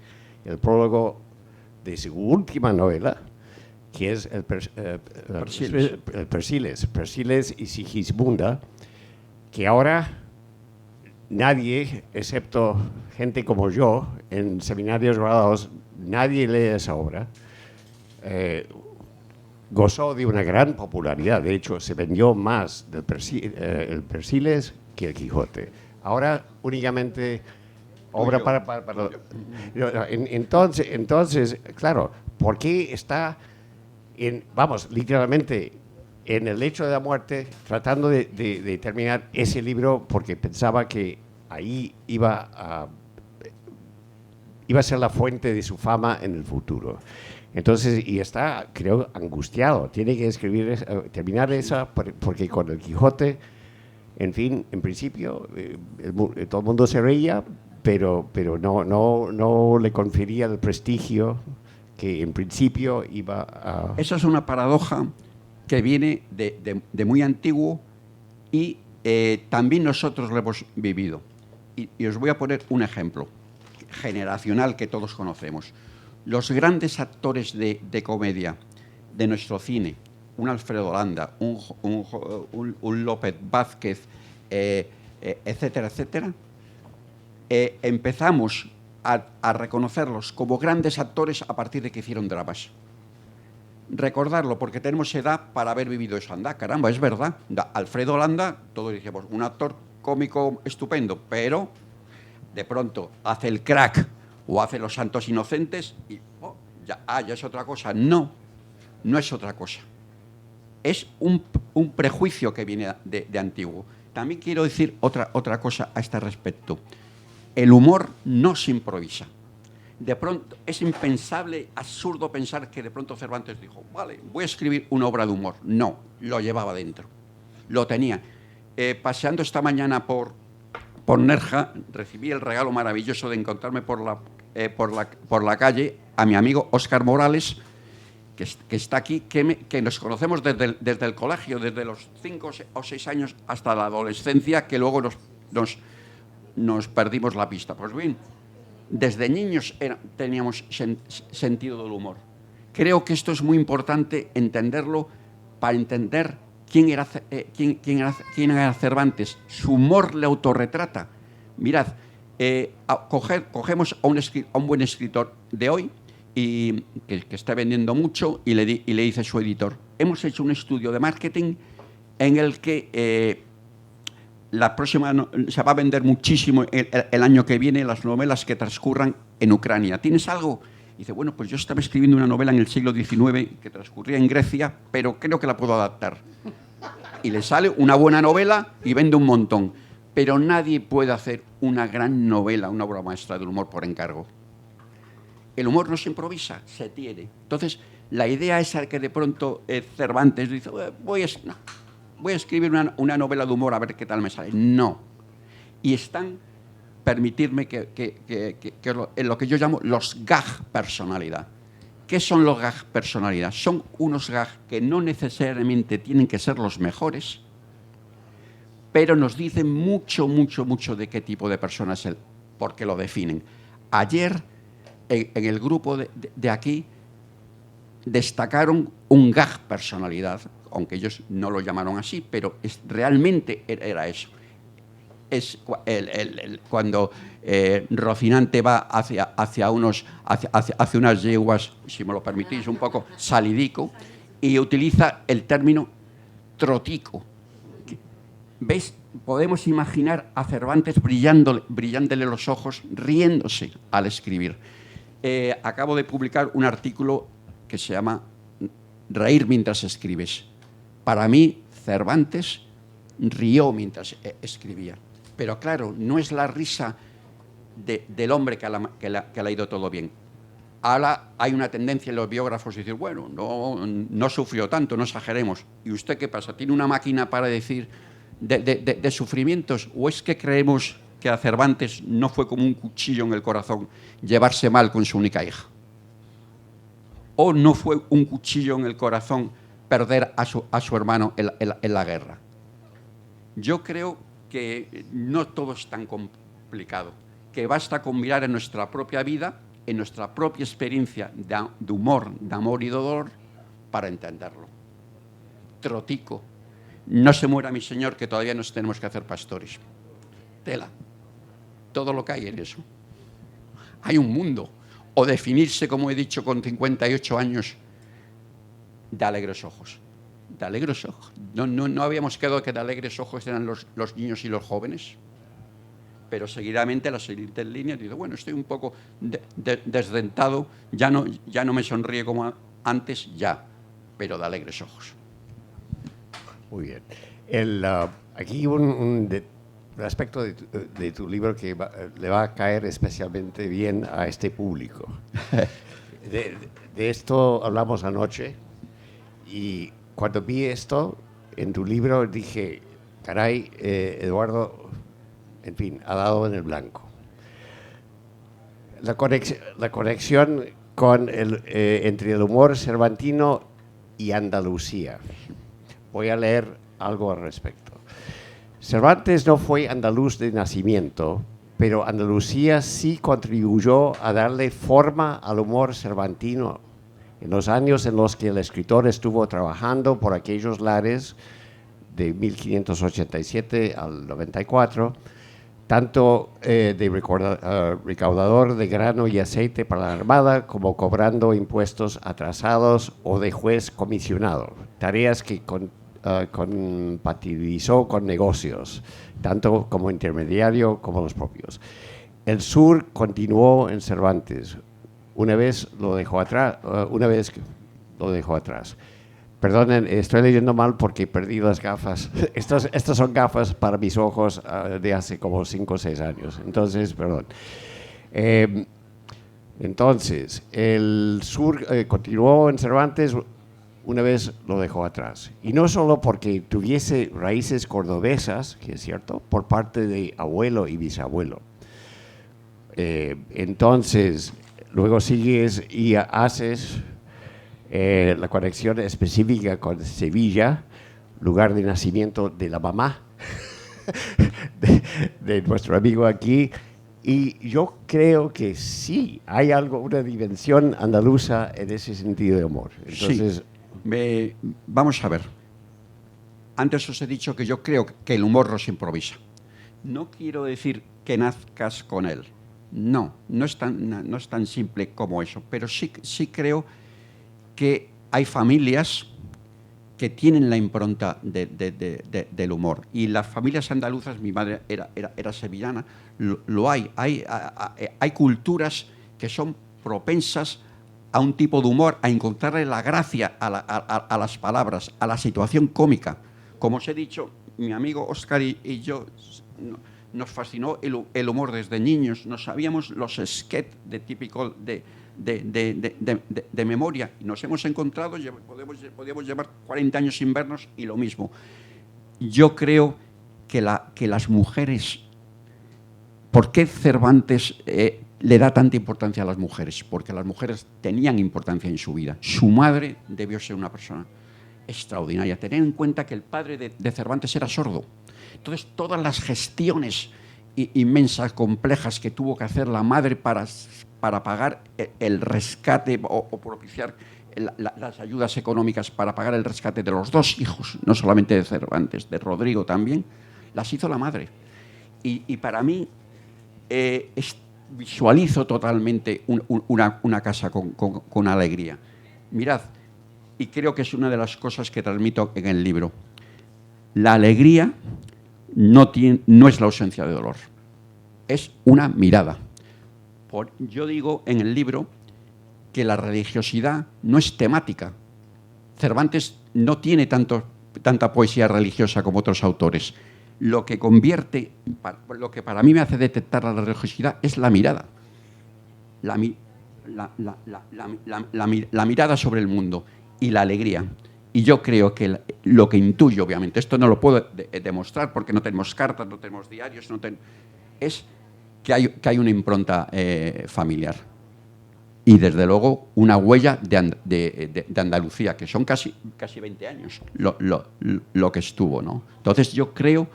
el prólogo de su última novela, que es Persiles y Sigismunda, que ahora nadie, excepto gente como yo, en seminarios graduados, nadie lee esa obra. Gozó de una gran popularidad. De hecho, se vendió más el Persiles que el Quijote. Ahora únicamente obra para entonces, claro, ¿por qué está literalmente en el lecho de la muerte tratando de terminar ese libro porque pensaba que ahí iba a iba a ser la fuente de su fama en el futuro. Entonces, y está, creo, angustiado. Tiene que escribir, terminar esa, porque con el Quijote, en fin, en principio, todo el mundo se reía, pero no le confería el prestigio que en principio iba a... Esa es una paradoja que viene de muy antiguo y también nosotros lo hemos vivido. Y os voy a poner un ejemplo generacional que todos conocemos. Los grandes actores de comedia de nuestro cine, un Alfredo Landa, un López Vázquez, etcétera, etcétera, empezamos a reconocerlos como grandes actores a partir de que hicieron dramas. Recordarlo, porque tenemos edad para haber vivido eso. Anda, caramba, es verdad. Alfredo Landa, todos decíamos, un actor cómico estupendo, pero de pronto hace El Crack o hace Los Santos Inocentes y ya es otra cosa. No es otra cosa. Es un prejuicio que viene de antiguo. También quiero decir otra cosa a este respecto. El humor no se improvisa. De pronto, es impensable, absurdo pensar que de pronto Cervantes dijo, vale, voy a escribir una obra de humor. No, lo llevaba dentro. Lo tenía. Paseando esta mañana por Nerja, recibí el regalo maravilloso de encontrarme por la calle a mi amigo Óscar Morales, que está aquí, que nos conocemos desde el colegio, desde los 5 o 6 años hasta la adolescencia, que luego nos perdimos la pista. Pues bien, desde niños teníamos sentido del humor. Creo que esto es muy importante entenderlo para entender quién era Cervantes. Su humor le autorretrata. Mirad, cogemos a un buen escritor de hoy y que está vendiendo mucho y le dice a su editor, hemos hecho un estudio de marketing en el que la próxima se va a vender muchísimo el año que viene las novelas que transcurran en Ucrania. ¿Tienes algo? Y dice, bueno, pues yo estaba escribiendo una novela en el siglo XIX que transcurría en Grecia, pero creo que la puedo adaptar. Y le sale una buena novela y vende un montón. Pero nadie puede hacer una gran novela, una obra maestra del humor por encargo. El humor no se improvisa, se tiene. Entonces, la idea esa que de pronto Cervantes dice, voy a escribir una novela de humor a ver qué tal me sale. No. Y permitidme en lo que yo llamo los gag personalidad. ¿Qué son los gag personalidad? Son unos gag que no necesariamente tienen que ser los mejores, pero nos dicen mucho de qué tipo de persona es él, porque lo definen. Ayer, en el grupo de aquí, destacaron un gag personalidad, aunque ellos no lo llamaron así, pero realmente era eso. Es cuando Rocinante va hacia unas yeguas, si me lo permitís, un poco salidico, y utiliza el término trotico. ¿Veis? Podemos imaginar a Cervantes brillándole los ojos, riéndose al escribir. Acabo de publicar un artículo que se llama Reír mientras escribes. Para mí, Cervantes rió mientras escribía. Pero claro, no es la risa del hombre que le ha ido todo bien. Ahora hay una tendencia en los biógrafos de decir, bueno, no sufrió tanto, no exageremos. ¿Y usted qué pasa? ¿Tiene una máquina para decir de sufrimientos? ¿O es que creemos que a Cervantes no fue como un cuchillo en el corazón llevarse mal con su única hija? ¿O no fue un cuchillo en el corazón perder a su hermano en la guerra? Yo creo que no todo es tan complicado, que basta con mirar en nuestra propia vida, en nuestra propia experiencia de humor, de amor y dolor, para entenderlo. Trotico. No se muera mi Señor, que todavía nos tenemos que hacer pastores. Tela. Todo lo que hay en eso. Hay un mundo. O definirse, como he dicho, con 58 años, de alegres ojos. De alegres ojos. No habíamos quedado que de alegres ojos eran los niños y los jóvenes. Pero seguidamente las siguientes líneas dice, bueno, estoy un poco desdentado, ya no me sonríe como antes, pero de alegres ojos. Muy bien. Aquí aspecto de tu libro que le va a caer especialmente bien a este público. De esto hablamos anoche y cuando vi esto en tu libro dije, caray, Eduardo, en fin, ha dado en el blanco. La conexión con entre el humor cervantino y Andalucía. Voy a leer algo al respecto. Cervantes no fue andaluz de nacimiento, pero Andalucía sí contribuyó a darle forma al humor cervantino. En los años en los que el escritor estuvo trabajando por aquellos lares, de 1587 al 94, tanto de recaudador de grano y aceite para la Armada, como cobrando impuestos atrasados o de juez comisionado, tareas que compatibilizó con negocios, tanto como intermediario como los propios. El sur continuó en Cervantes, una vez lo dejó atrás. Perdonen, estoy leyendo mal porque perdí las gafas. Estas son gafas para mis ojos de hace como 5 o 6 años. Entonces, perdón. Entonces, el sur continuó en Cervantes, una vez lo dejó atrás. Y no solo porque tuviese raíces cordobesas, que es cierto, por parte de abuelo y bisabuelo. Entonces, luego sigues y haces la conexión específica con Sevilla, lugar de nacimiento de la mamá de nuestro amigo aquí. Y yo creo que sí, hay una dimensión andaluza en ese sentido de humor. Entonces, sí. Vamos a ver. Antes os he dicho que yo creo que el humor no se improvisa. No quiero decir que nazcas con él. No es tan simple como eso. Pero sí creo que hay familias que tienen la impronta del humor. Y las familias andaluzas, mi madre era sevillana, lo hay. Hay culturas que son propensas a un tipo de humor, a encontrarle la gracia a las palabras, a la situación cómica. Como os he dicho, mi amigo Óscar y yo nos fascinó el humor desde niños. Nos sabíamos los sketches típicos de memoria. Y nos hemos encontrado, podíamos llevar 40 años sin vernos y lo mismo. Yo creo que las mujeres... ¿Por qué Cervantes le da tanta importancia a las mujeres? Porque las mujeres tenían importancia en su vida. Su madre debió ser una persona extraordinaria. Tened en cuenta que el padre de Cervantes era sordo. Entonces, todas las gestiones inmensas, complejas que tuvo que hacer la madre para pagar el rescate o propiciar las ayudas económicas para pagar el rescate de los 2 hijos, no solamente de Cervantes, de Rodrigo también, las hizo la madre. Y para mí, visualizo totalmente una casa con alegría. Mirad, y creo que es una de las cosas que transmito en el libro. La alegría no es la ausencia de dolor, es una mirada. Yo digo en el libro que la religiosidad no es temática. Cervantes no tiene tanta poesía religiosa como otros autores. Lo que para mí me hace detectar la religiosidad es la mirada. La mirada sobre el mundo y la alegría. Y yo creo que lo que intuyo, obviamente, esto no lo puedo demostrar porque no tenemos cartas, no tenemos diarios, es que hay una impronta familiar. Y desde luego una huella de Andalucía, que son casi 20 años lo que estuvo, ¿no? Entonces yo creo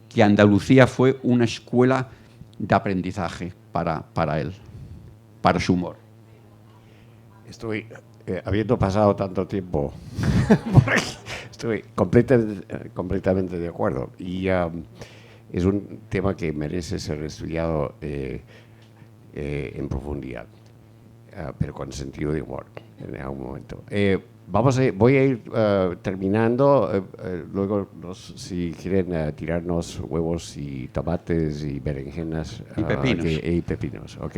que Andalucía fue una escuela de aprendizaje para él, para su humor. Estoy, habiendo pasado tanto tiempo, estoy completamente de acuerdo. Y es un tema que merece ser estudiado en profundidad, pero con sentido de humor en algún momento. Voy a ir terminando. Luego, si quieren tirarnos huevos y tomates y berenjenas. Y pepinos. Y pepinos, ok.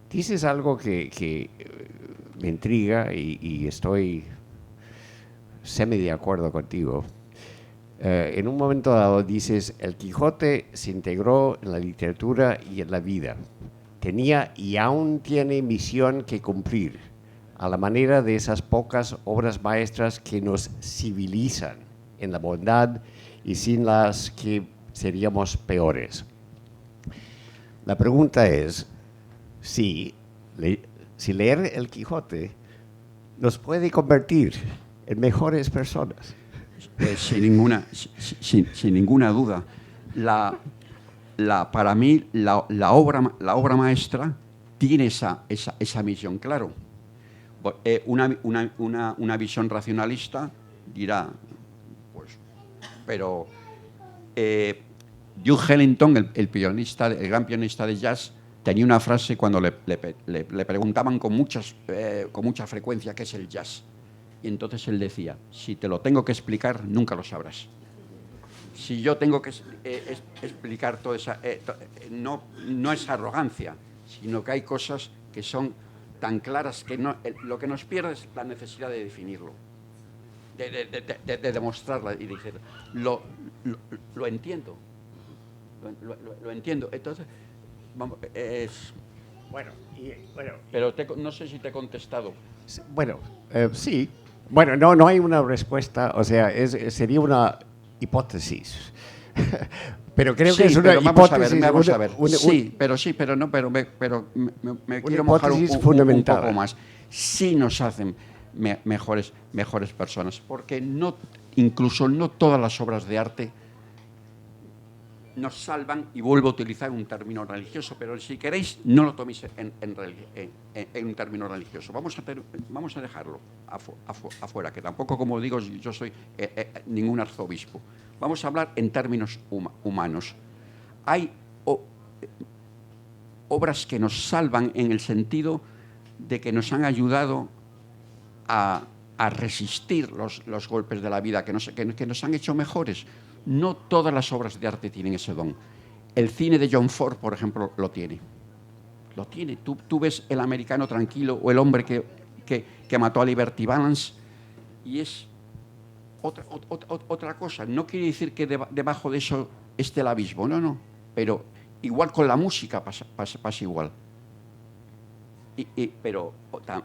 Dices algo que me intriga y estoy semi de acuerdo contigo. En un momento dado dices, el Quijote se integró en la literatura y en la vida. Tenía y aún tiene misión que cumplir, a la manera de esas pocas obras maestras que nos civilizan en la bondad y sin las que seríamos peores. La pregunta es si leer el Quijote nos puede convertir en mejores personas. Sin ninguna duda. Para mí, la obra maestra tiene esa misión, claro. Una visión racionalista dirá, pues, pero Duke Ellington, el gran pianista de jazz, tenía una frase cuando le preguntaban con mucha frecuencia qué es el jazz. Y entonces él decía, si te lo tengo que explicar, nunca lo sabrás. Si yo tengo que explicar todo esa... no es arrogancia, sino que hay cosas que son tan claras que lo que nos pierde es la necesidad de definirlo, de demostrarla y decir, lo entiendo, lo entiendo. Entonces, vamos, Bueno, pero no sé si te he contestado. Bueno, sí. Bueno, no hay una respuesta, o sea, sería una hipótesis. Pero creo que es una hipótesis. Vamos a ver. Me quiero mojar un poco más. Sí nos hacen mejores personas, porque incluso no todas las obras de arte nos salvan, y vuelvo a utilizar un término religioso, pero si queréis, no lo toméis en un término religioso. Vamos a dejarlo afuera, que tampoco, como digo, yo soy ningún arzobispo. Vamos a hablar en términos humanos. Hay obras que nos salvan en el sentido de que nos han ayudado a resistir los golpes de la vida, que nos han hecho mejores. No todas las obras de arte tienen ese don. El cine de John Ford, por ejemplo, lo tiene. Lo tiene. Tú ves El americano tranquilo o El hombre que mató a Liberty Balance, y es otra cosa. No quiere decir que debajo de eso esté el abismo, no. Pero igual con la música pasa igual. Pero,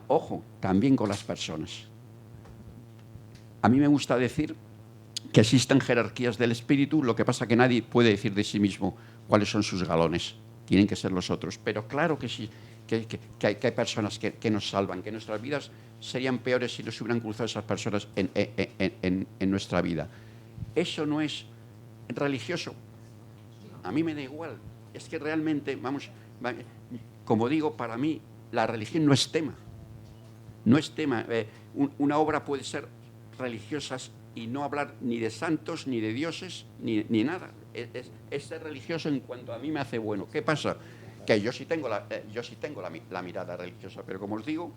ojo, también con las personas. A mí me gusta decir que existen jerarquías del espíritu, lo que pasa que nadie puede decir de sí mismo cuáles son sus galones, tienen que ser los otros. Pero claro que sí, que hay personas que nos salvan, que nuestras vidas serían peores si nos hubieran cruzado esas personas en nuestra vida. Eso no es religioso. A mí me da igual. Es que realmente, como digo, para mí la religión no es tema. No es tema. Una obra puede ser religiosa y no hablar ni de santos, ni de dioses, ni nada. Es ser religioso en cuanto a mí me hace bueno. ¿Qué pasa? Que yo sí tengo la mirada religiosa, pero como os digo,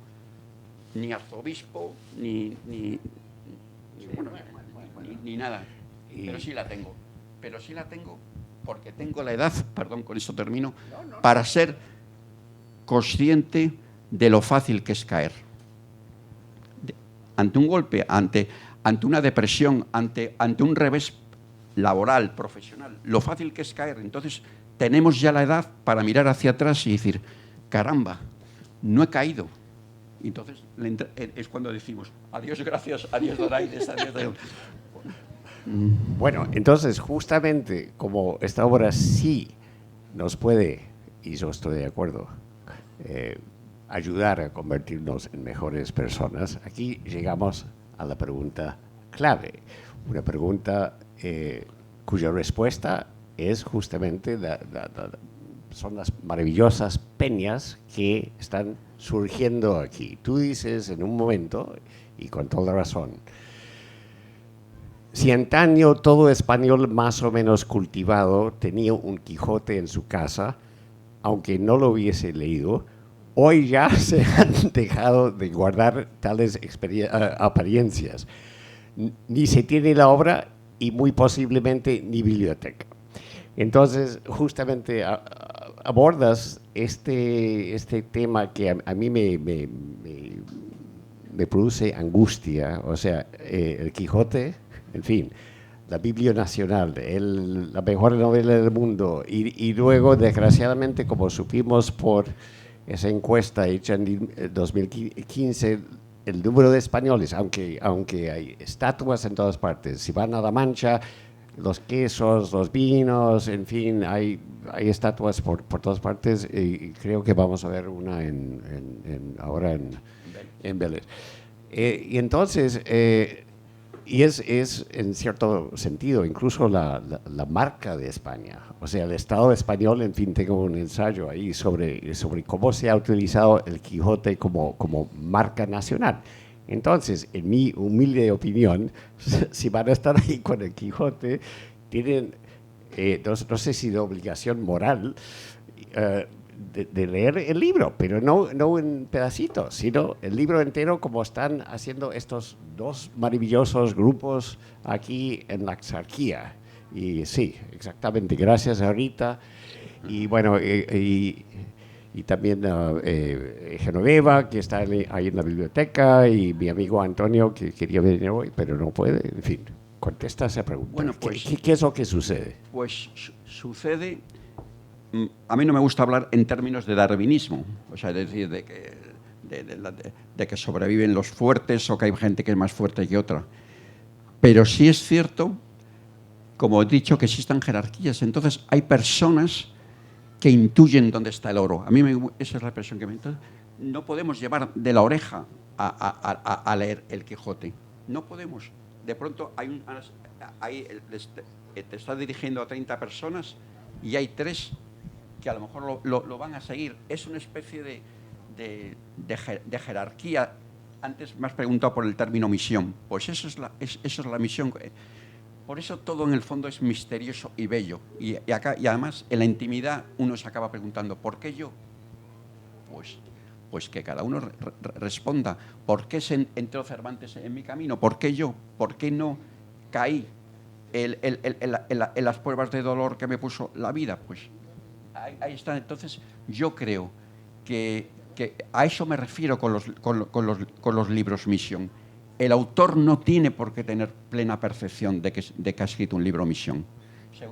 ni arzobispo, ni nada. Pero sí la tengo. Pero sí la tengo porque tengo la edad, perdón, con esto termino, para ser consciente de lo fácil que es caer. Ante un golpe, ante una depresión, ante un revés laboral, profesional, lo fácil que es caer. Entonces, tenemos ya la edad para mirar hacia atrás y decir, caramba, no he caído. Entonces, es cuando decimos, adiós, gracias, adiós, Doraides, adiós. Bueno, entonces, justamente como esta obra sí nos puede, y yo estoy de acuerdo, ayudar a convertirnos en mejores personas, aquí llegamos a la pregunta clave, una pregunta cuya respuesta es justamente son las maravillosas peñas que están surgiendo aquí. Tú dices en un momento, y con toda razón, si antaño todo español más o menos cultivado tenía un Quijote en su casa, aunque no lo hubiese leído, hoy ya se han dejado de guardar tales apariencias. Ni se tiene la obra y muy posiblemente ni biblioteca. Entonces, justamente abordas este tema que a mí me produce angustia, o sea, el Quijote, en fin, la Biblia Nacional, la mejor novela del mundo, y luego, desgraciadamente, como supimos por esa encuesta hecha en 2015, el número de españoles, aunque hay estatuas en todas partes, si van a La Mancha, los quesos, los vinos, en fin, hay estatuas por todas partes, y creo que vamos a ver una ahora en Vélez. Y entonces, y es en cierto sentido incluso la marca de España. O sea, el Estado español, en fin, tengo un ensayo ahí sobre cómo se ha utilizado el Quijote como marca nacional. Entonces, en mi humilde opinión, si van a estar ahí con el Quijote, tienen, no sé si de obligación moral, de leer el libro, pero no en pedacitos, sino el libro entero, como están haciendo estos dos maravillosos grupos aquí en la Exarquía. Y sí, exactamente, gracias a Rita. Y bueno, y también Genoveva, que está ahí en la biblioteca, y mi amigo Antonio, que quería venir hoy, pero no puede. En fin, contesta esa pregunta. Bueno, pues, ¿Qué es lo que sucede? Pues sucede... A mí no me gusta hablar en términos de darwinismo, o sea, es decir, de que sobreviven los fuertes o que hay gente que es más fuerte que otra. Pero sí es cierto, como he dicho, que existen jerarquías. Entonces hay personas que intuyen dónde está el oro. A mí esa es la expresión que me... Entonces, no podemos llevar de la oreja a leer el Quijote. No podemos. De pronto te está dirigiendo a 30 personas y hay 3 que a lo mejor lo van a seguir. Es una especie de jerarquía. Antes me has preguntado por el término misión. Pues eso es la misión. Por eso todo en el fondo es misterioso y bello. Y además en la intimidad uno se acaba preguntando, ¿por qué yo? Pues que cada uno responda. ¿Por qué se entró Cervantes en mi camino? ¿Por qué yo? ¿Por qué no caí en las pruebas de dolor que me puso la vida? Pues ahí está. Entonces yo creo que a eso me refiero con los libros misión. El autor no tiene por qué tener plena percepción de que ha escrito un libro misión.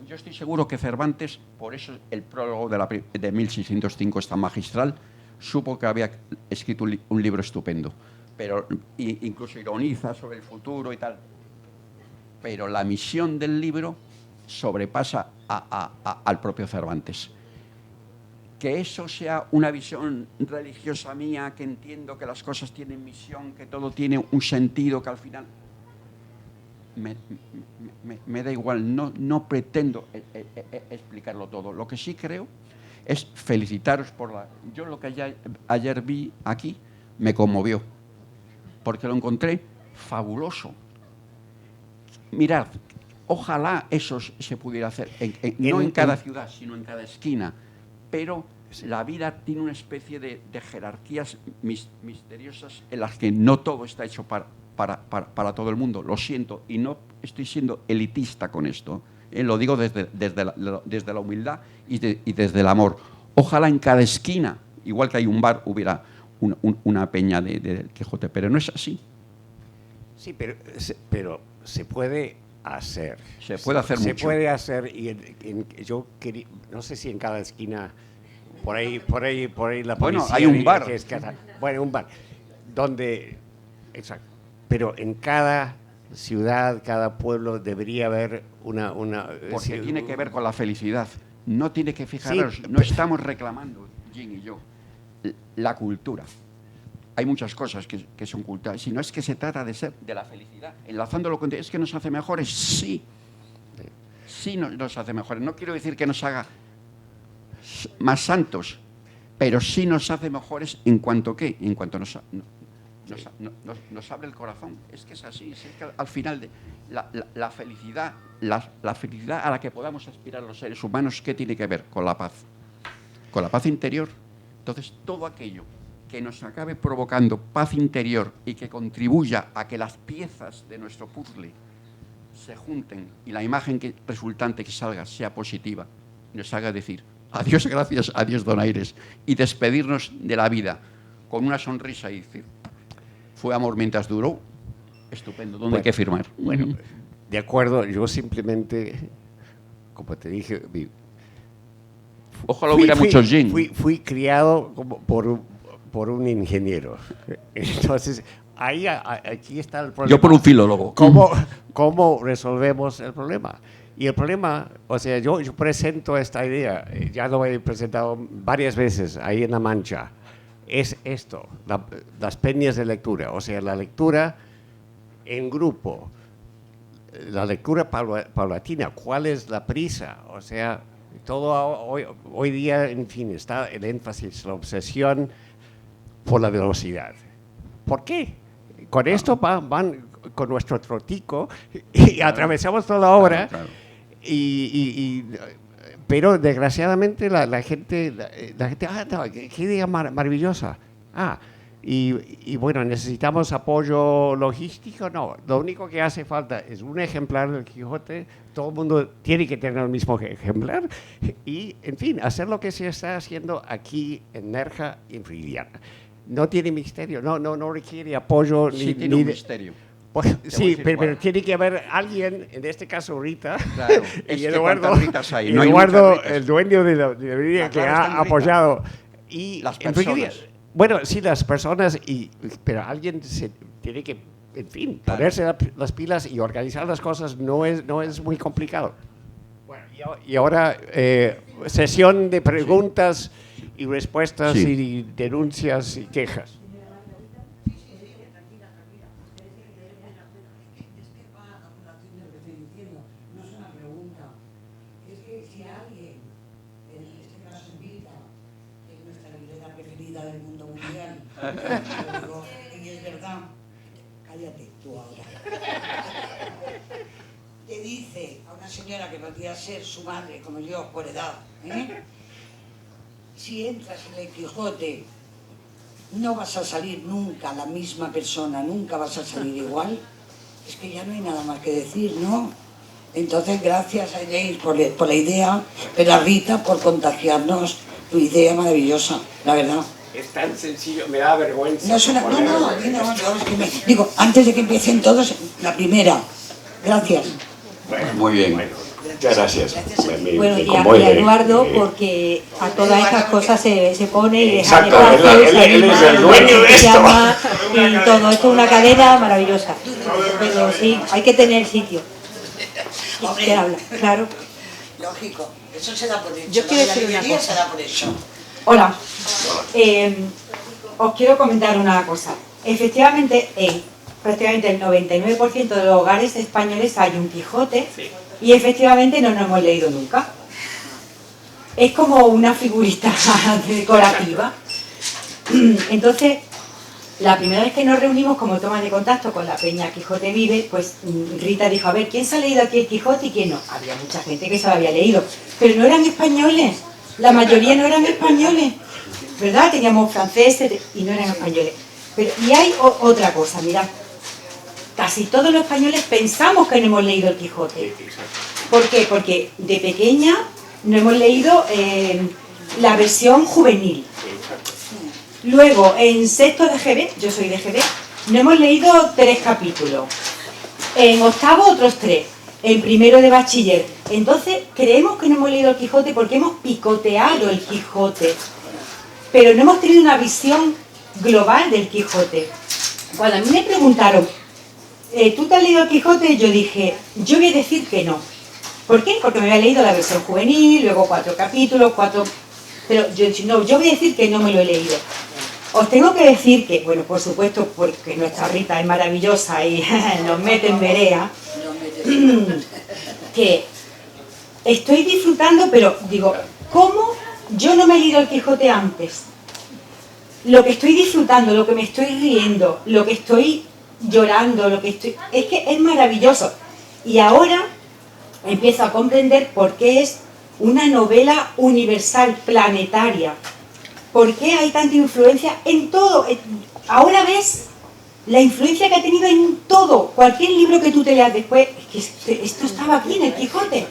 Yo estoy seguro que Cervantes, por eso el prólogo de 1605 es tan magistral, supo que había escrito un libro estupendo, pero incluso ironiza sobre el futuro y tal. Pero la misión del libro sobrepasa al propio Cervantes. Que eso sea una visión religiosa mía, que entiendo que las cosas tienen misión, que todo tiene un sentido, que al final me da igual, no pretendo explicarlo todo. Lo que sí creo es felicitaros yo lo que ayer vi aquí me conmovió, porque lo encontré fabuloso. Mirad, ojalá eso se pudiera hacer, no en cada ciudad, sino en cada esquina. Pero la vida tiene una especie de jerarquías misteriosas en las que no todo está hecho para todo el mundo. Lo siento, y no estoy siendo elitista con esto. Lo digo desde la humildad y desde el amor. Ojalá en cada esquina, igual que hay un bar, hubiera una peña de Quijote, pero no es así. Sí, pero se puede hacer. Se puede hacer mucho. Se puede hacer, y yo quería, no sé si en cada esquina, por ahí la policía... Bueno, hay un bar. Un bar, donde... Exacto. Pero en cada ciudad, cada pueblo debería haber una porque tiene que ver con la felicidad. No tiene que fijaros, sí, no estamos reclamando, Jim y yo, la cultura. Hay muchas cosas que son culturales, sino es que se trata de la felicidad. Enlazándolo con... ¿Es que nos hace mejores? Sí. Sí nos hace mejores. No quiero decir que nos haga más santos, pero sí nos hace mejores en cuanto ¿qué? En cuanto nos abre el corazón. Es que es así. Es que al final la felicidad, la felicidad a la que podamos aspirar los seres humanos, ¿qué tiene que ver? Con la paz. Con la paz interior. Entonces, todo aquello que nos acabe provocando paz interior y que contribuya a que las piezas de nuestro puzzle se junten y la imagen resultante que salga sea positiva, nos haga decir adiós, gracias, adiós, donaires, y despedirnos de la vida con una sonrisa y decir, fue amor mientras duró, estupendo, ¿dónde hay que firmar? Bueno, de acuerdo, yo simplemente, como te dije, Ojalá hubiera mucho gin. Fui criado como por un ingeniero. Entonces, aquí está el problema. Yo por un filólogo. ¿Cómo resolvemos el problema? Y el problema, o sea, yo presento esta idea, ya lo he presentado varias veces ahí en La Mancha, es esto, las peñas de lectura, o sea, la lectura en grupo, la lectura paulatina, ¿cuál es la prisa? O sea, todo hoy día, en fin, está el énfasis, la obsesión por la velocidad. ¿Por qué? Con esto van con nuestro trotico y atravesamos toda la obra. Claro. Pero desgraciadamente la gente, no, qué idea maravillosa. Y bueno, necesitamos apoyo logístico. No, lo único que hace falta es un ejemplar del Quijote. Todo el mundo tiene que tener el mismo ejemplar y, en fin, hacer lo que se está haciendo aquí en Nerja y en Friliana. No tiene misterio, no requiere apoyo. Sí, tiene un misterio. Pues, sí, pero tiene que haber alguien, en este caso Rita, claro, y Eduardo, hay? No Eduardo el dueño de la librería que ha apoyado. Y las personas. Bueno, sí, las personas, pero alguien se tiene que, en fin, ponerse las pilas y organizar las cosas no es muy complicado. Bueno, y ahora sesión de preguntas y respuestas y denuncias y quejas. Del mundo mundial. Y es verdad, cállate tú ahora. Te dice a una señora que podría ser su madre, como yo, por edad, si entras en el Quijote, no vas a salir nunca la misma persona, nunca vas a salir igual. Es que ya no hay nada más que decir, ¿no? Entonces, gracias a James por la idea, pero a Rita por contagiarnos tu idea maravillosa, la verdad. Es tan sencillo, me da vergüenza. No, yo es que digo, antes de que empiecen todos, la primera. Gracias. Bueno, muy bien. Bueno, muchas gracias. Bueno, y a Eduardo, porque a todas estas cosas se pone y deja de exacto, él es el dueño de esto. Y todo esto es una cadena maravillosa. Pero sí, hay que tener sitio. Hombre, ¿Qué habla? Claro. Lógico, eso se da por hecho. Yo quiero decir una cosa. Se da por hecho. Hola, os quiero comentar una cosa. Efectivamente, en prácticamente el 99% de los hogares españoles hay un Quijote y efectivamente no nos hemos leído nunca. Es como una figurita decorativa. Entonces, la primera vez que nos reunimos como toma de contacto con la Peña Quijote Vive, pues Rita dijo, a ver, ¿quién se ha leído aquí el Quijote y quién no? Había mucha gente que se lo había leído, pero no eran españoles. La mayoría no eran españoles, ¿verdad? Teníamos franceses y no eran españoles. Y hay otra cosa, mirad. Casi todos los españoles pensamos que no hemos leído el Quijote. ¿Por qué? Porque de pequeña no hemos leído la versión juvenil. Luego, en sexto de GB, yo soy de GB, no hemos leído 3 capítulos. En octavo otros 3. En primero de bachiller. Entonces, creemos que no hemos leído el Quijote porque hemos picoteado el Quijote. Pero no hemos tenido una visión global del Quijote. Cuando a mí me preguntaron, ¿tú te has leído el Quijote? Yo dije, yo voy a decir que no. ¿Por qué? Porque me había leído la versión juvenil, luego 4 capítulos, 4... Pero yo voy a decir que no me lo he leído. Os tengo que decir que, bueno, por supuesto, porque nuestra Rita es maravillosa y nos mete en verea, que estoy disfrutando, pero digo, ¿cómo yo no me he leído el Quijote antes? Lo que estoy disfrutando, lo que me estoy riendo, lo que estoy llorando, es que es maravilloso. Y ahora empiezo a comprender por qué es una novela universal, planetaria. ¿Por qué hay tanta influencia en todo? Ahora ves la influencia que ha tenido en todo. Cualquier libro que tú te leas después, es que esto estaba aquí en el Quijote.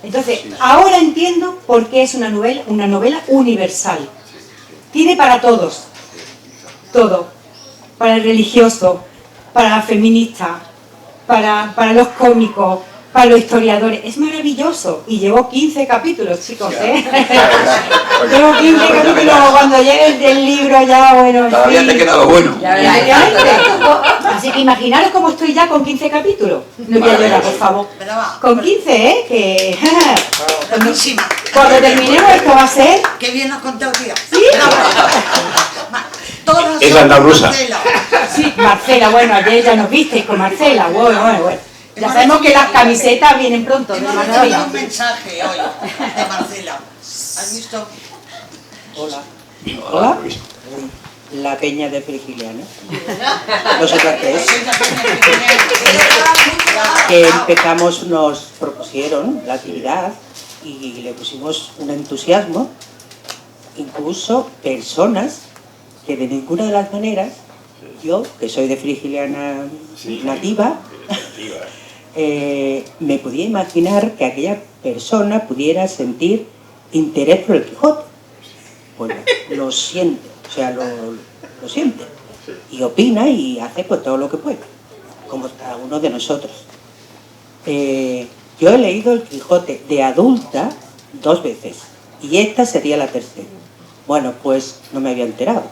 Entonces, ahora entiendo por qué es una novela universal. Tiene para todos, todo. Para el religioso, para la feminista, para los cómicos, para los historiadores. Es maravilloso. Y llevo 15 capítulos, chicos, ¿eh? Llevo 15 capítulos, cuando llegue el libro ya, bueno... Todavía te queda lo bueno. Efectivamente. Así que imaginaros cómo estoy ya con 15 capítulos. No voy a llorar, por favor. Con 15, ¿eh? Que... Buenísima. Cuando terminemos esto va a ser... Qué bien has contado, tía. ¿Sí? Todas Es son andaluza. Marcela. Sí, Marcela, bueno, ayer ya nos visteis con Marcela, bueno. Ya sabemos que las camisetas vienen pronto, de Hemos Manolo. recibido un mensaje hoy de Marcela. ¿Has visto? Hola. Hola. La peña de Frigiliana. Nosotros qué es. Que empezamos, nos propusieron la actividad y le pusimos un entusiasmo, incluso personas que de ninguna de las maneras, yo que soy de Frigiliana nativa, me podía imaginar que aquella persona pudiera sentir interés por el Quijote. Bueno, lo siente, o sea, lo siente. Y opina y hace pues todo lo que puede, como cada uno de nosotros. Yo he leído el Quijote de adulta 2 veces, y esta sería la tercera. Bueno, pues no me había enterado.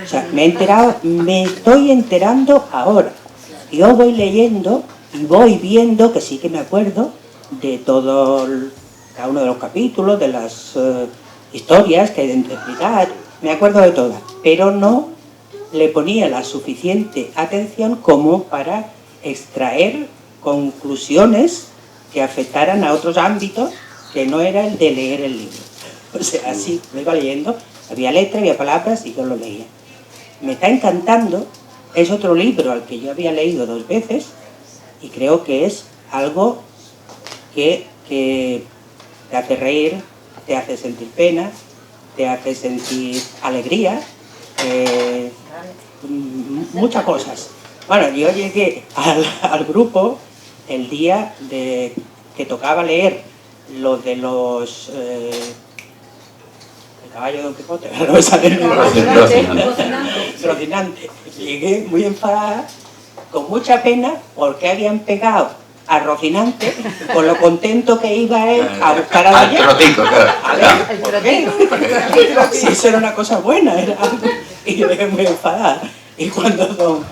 O sea, me estoy enterando ahora. Yo voy leyendo y voy viendo que sí que me acuerdo de cada uno de los capítulos, de las historias que hay de interpretar, me acuerdo de todas, pero no le ponía la suficiente atención como para extraer conclusiones que afectaran a otros ámbitos que no era el de leer el libro. O sea, así lo iba leyendo, había letra, había palabras y yo lo leía. Me está encantando, es otro libro al que yo había leído 2 veces y creo que es algo que te hace reír, te hace sentir pena, te hace sentir alegría, muchas cosas. Bueno, yo llegué al grupo el día que tocaba leer lo de los... el caballo de Don Quijote, no me sale el nombre. Rocinante. Llegué muy enfadada, con mucha pena, porque habían pegado a Rocinante con lo contento que iba él a buscar a la llave. A ver, ¿por qué? Si eso era una cosa buena, era algo... Y yo llegué muy enfadada. Y cuando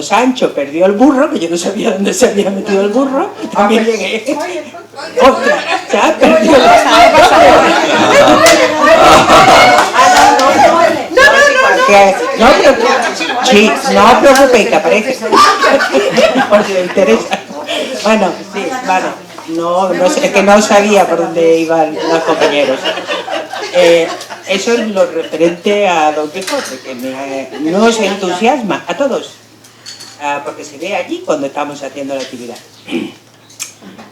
Sancho perdió el burro, que yo no sabía dónde se había metido el burro, también llegué. ¡Ostras! ¡Ya perdió el No os preocupéis, que aparece. Porque me interesa. Bueno, sí, vale. No sé, es que no sabía por dónde iban los compañeros. Eso es lo referente a Don Quijote, que nos entusiasma a todos, porque se ve allí cuando estamos haciendo la actividad.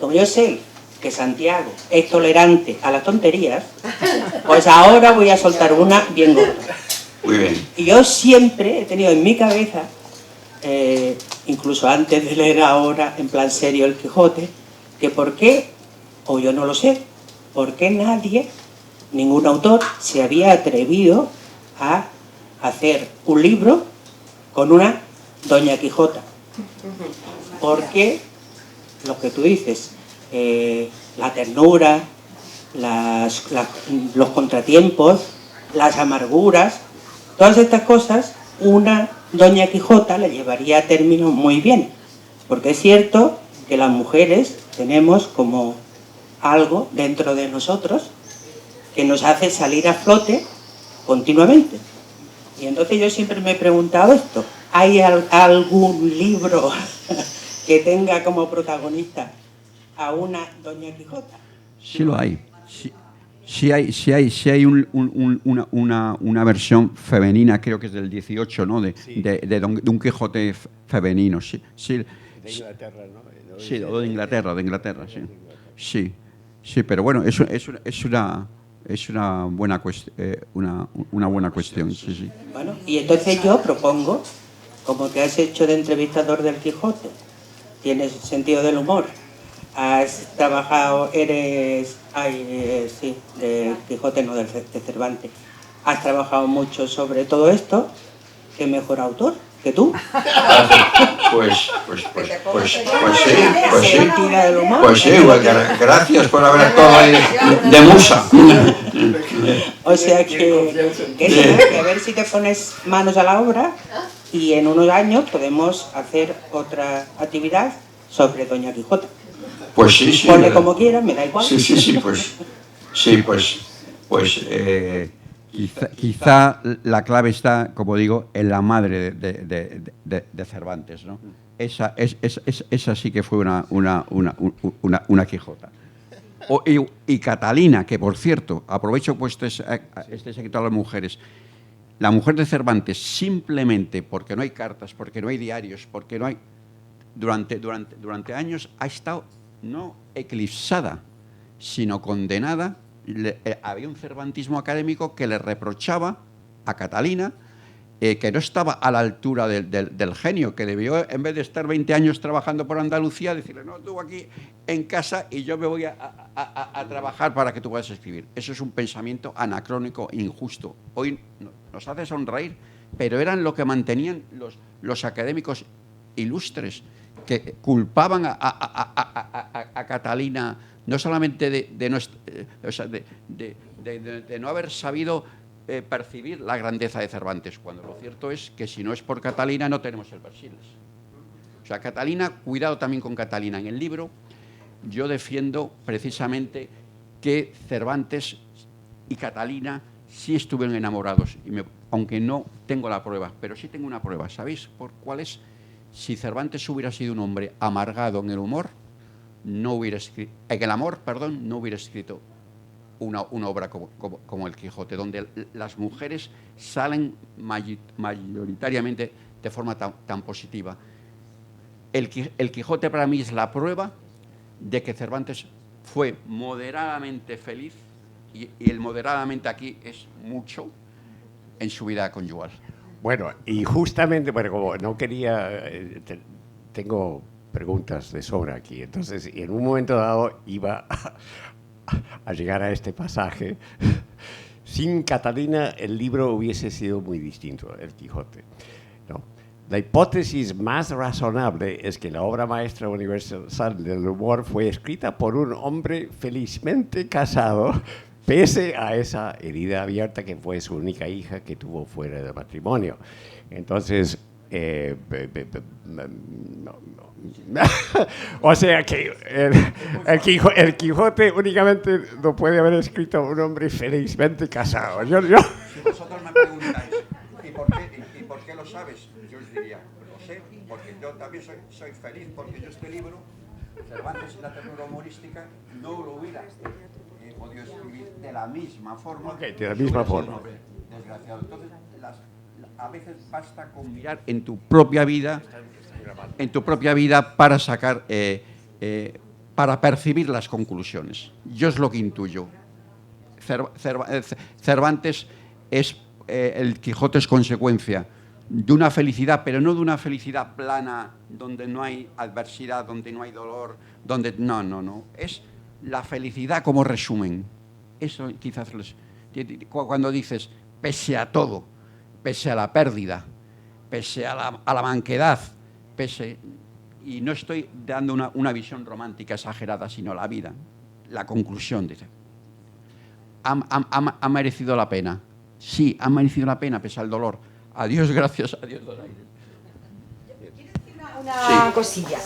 Como yo sé que Santiago es tolerante a las tonterías, pues ahora voy a soltar una bien gorda. Muy bien. Y yo siempre he tenido en mi cabeza, incluso antes de leer ahora en plan serio el Quijote, que por qué, o yo no lo sé, por qué ningún autor se había atrevido a hacer un libro con una Doña Quijota. Porque lo que tú dices, la ternura, los contratiempos, las amarguras, todas estas cosas, una Doña Quijota le llevaría a término muy bien. Porque es cierto que las mujeres tenemos como algo dentro de nosotros que nos hace salir a flote continuamente. Y entonces yo siempre me he preguntado esto: ¿hay algún libro que tenga como protagonista a una Doña Quijota? Sí lo hay. Sí hay una versión femenina, creo que es del 18, ¿no? De un Quijote femenino. Sí. De Inglaterra, ¿no? Sí, o de Inglaterra, sí. Sí, pero bueno, es una buena cuestión, sí. Bueno, y entonces yo propongo, como que has hecho de entrevistador del Quijote, tienes sentido del humor, has trabajado, de Quijote, no de Cervantes, has trabajado mucho sobre todo esto, ¿qué mejor autor que tú? sí. Sentido del humor. Pues sí, gracias por haber estado ahí de musa. O sea que a ver si te pones manos a la obra y en unos años podemos hacer otra actividad sobre Doña Quijota. Pues sí. Ponle como quieras, me da igual. Quizá la clave está, como digo, en la madre de Cervantes, ¿no? Esa sí que fue una Quijota. Y Catalina, que por cierto, aprovecho pues este secreto a las mujeres. La mujer de Cervantes, simplemente porque no hay cartas, porque no hay diarios, porque no hay... Durante años ha estado no eclipsada, sino condenada. Había un cervantismo académico que le reprochaba a Catalina que no estaba a la altura del genio, que debió, en vez de estar 20 años trabajando por Andalucía, decirle, no, tú aquí en casa y yo me voy a trabajar para que tú puedas escribir. Eso es un pensamiento anacrónico e injusto. Hoy nos hace sonreír, pero eran lo que mantenían los académicos ilustres, que culpaban a Catalina no solamente de no haber sabido percibir la grandeza de Cervantes, cuando lo cierto es que si no es por Catalina no tenemos el Persiles. O sea, Catalina, cuidado también con Catalina. En el libro yo defiendo precisamente que Cervantes y Catalina sí estuvieron enamorados, aunque no tengo la prueba, pero sí tengo una prueba. ¿Sabéis por cuál es? Si Cervantes hubiera sido un hombre amargado en el humor, no hubiera escrito, en el amor, perdón, no hubiera escrito una obra como El Quijote, donde las mujeres salen mayoritariamente de forma tan positiva. El Quijote para mí es la prueba de que Cervantes fue moderadamente feliz, y el moderadamente aquí es mucho, en su vida conyugal. Bueno, y justamente, bueno, como no quería, tengo preguntas de sobra aquí, entonces en un momento dado iba a llegar a este pasaje. Sin Catalina el libro hubiese sido muy distinto, El Quijote, ¿no? La hipótesis más razonable es que la obra maestra universal del humor fue escrita por un hombre felizmente casado, pese a esa herida abierta que fue su única hija que tuvo fuera de matrimonio. Entonces, o sea que el Quijote únicamente lo puede haber escrito un hombre felizmente casado. Si vosotros me preguntáis, ¿y por qué lo sabes? Yo os diría, lo sé, porque yo también soy feliz, porque yo este libro, Cervantes y la ternura humorística, no lo hubiera podido escribir de la misma forma. Okay, de la misma forma. Desgraciado. Entonces, a veces basta con mirar en tu propia vida, para sacar, para percibir las conclusiones. Yo es lo que intuyo. Cervantes es, el Quijote es consecuencia de una felicidad, pero no de una felicidad plana, donde no hay adversidad, donde no hay dolor, donde no. Es la felicidad como resumen. Eso quizás cuando dices, pese a todo, pese a la pérdida, pese a la manquedad, y no estoy dando una visión romántica exagerada, sino la vida, la conclusión, dice, ha merecido la pena. Sí, ha merecido la pena pese al dolor. Adiós, gracias a Dios, Donaire. Quiero decir una cosilla.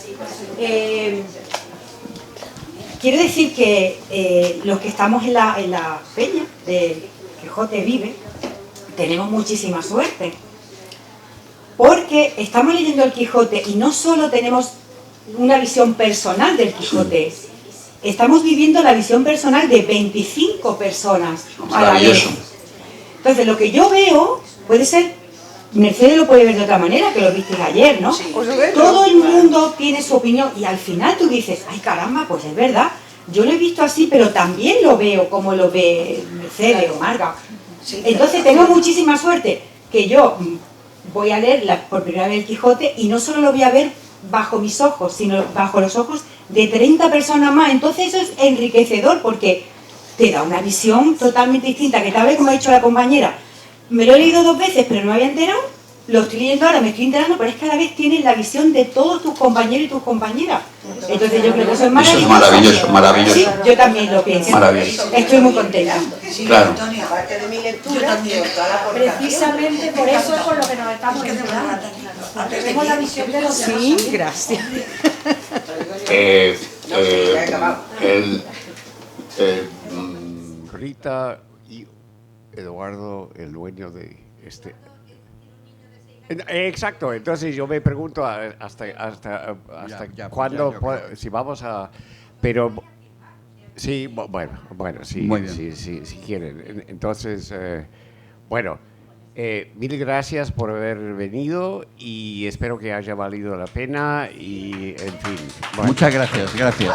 Quiero decir que los que estamos en la peña de Quijote Vive tenemos muchísima suerte, porque estamos leyendo el Quijote y no solo tenemos una visión personal del Quijote, estamos viviendo la visión personal de 25 personas a la vez. Entonces, lo que yo veo puede ser, Mercedes lo puede ver de otra manera, que lo visteis ayer, ¿no? Todo el mundo tiene su opinión y al final tú dices, ay caramba, pues es verdad, yo lo he visto así, pero también lo veo como lo ve Mercedes o Marga. Entonces tengo muchísima suerte que yo voy a leer por primera vez el Quijote y no solo lo voy a ver bajo mis ojos, sino bajo los ojos de 30 personas más. Entonces eso es enriquecedor porque te da una visión totalmente distinta, que tal vez, como ha dicho la compañera, me lo he leído 2 veces pero no me había enterado, lo estoy leyendo ahora, me estoy enterando, pero es que a la vez tienes la visión de todos tus compañeros y tus compañeras. Entonces yo creo que eso es maravilloso. Eso es maravilloso, maravilloso. Sí, yo también lo pienso. Maravilloso. Estoy muy contenta. Sí, Claro. Antonio, Aparte de mi yo lectura, también. Precisamente por eso es por lo que nos estamos Es que de enterando. verdad, antes de Tenemos la que- visión de los demás. Sí, gracias. Rita y Eduardo, el dueño de este... Exacto, entonces yo me pregunto hasta Ya, cuándo, yo creo. si vamos a... Pero sí, bueno, sí, Muy bien. si quieren. Entonces, bueno, mil gracias por haber venido y espero que haya valido la pena y, en fin. Bueno. Muchas gracias, gracias.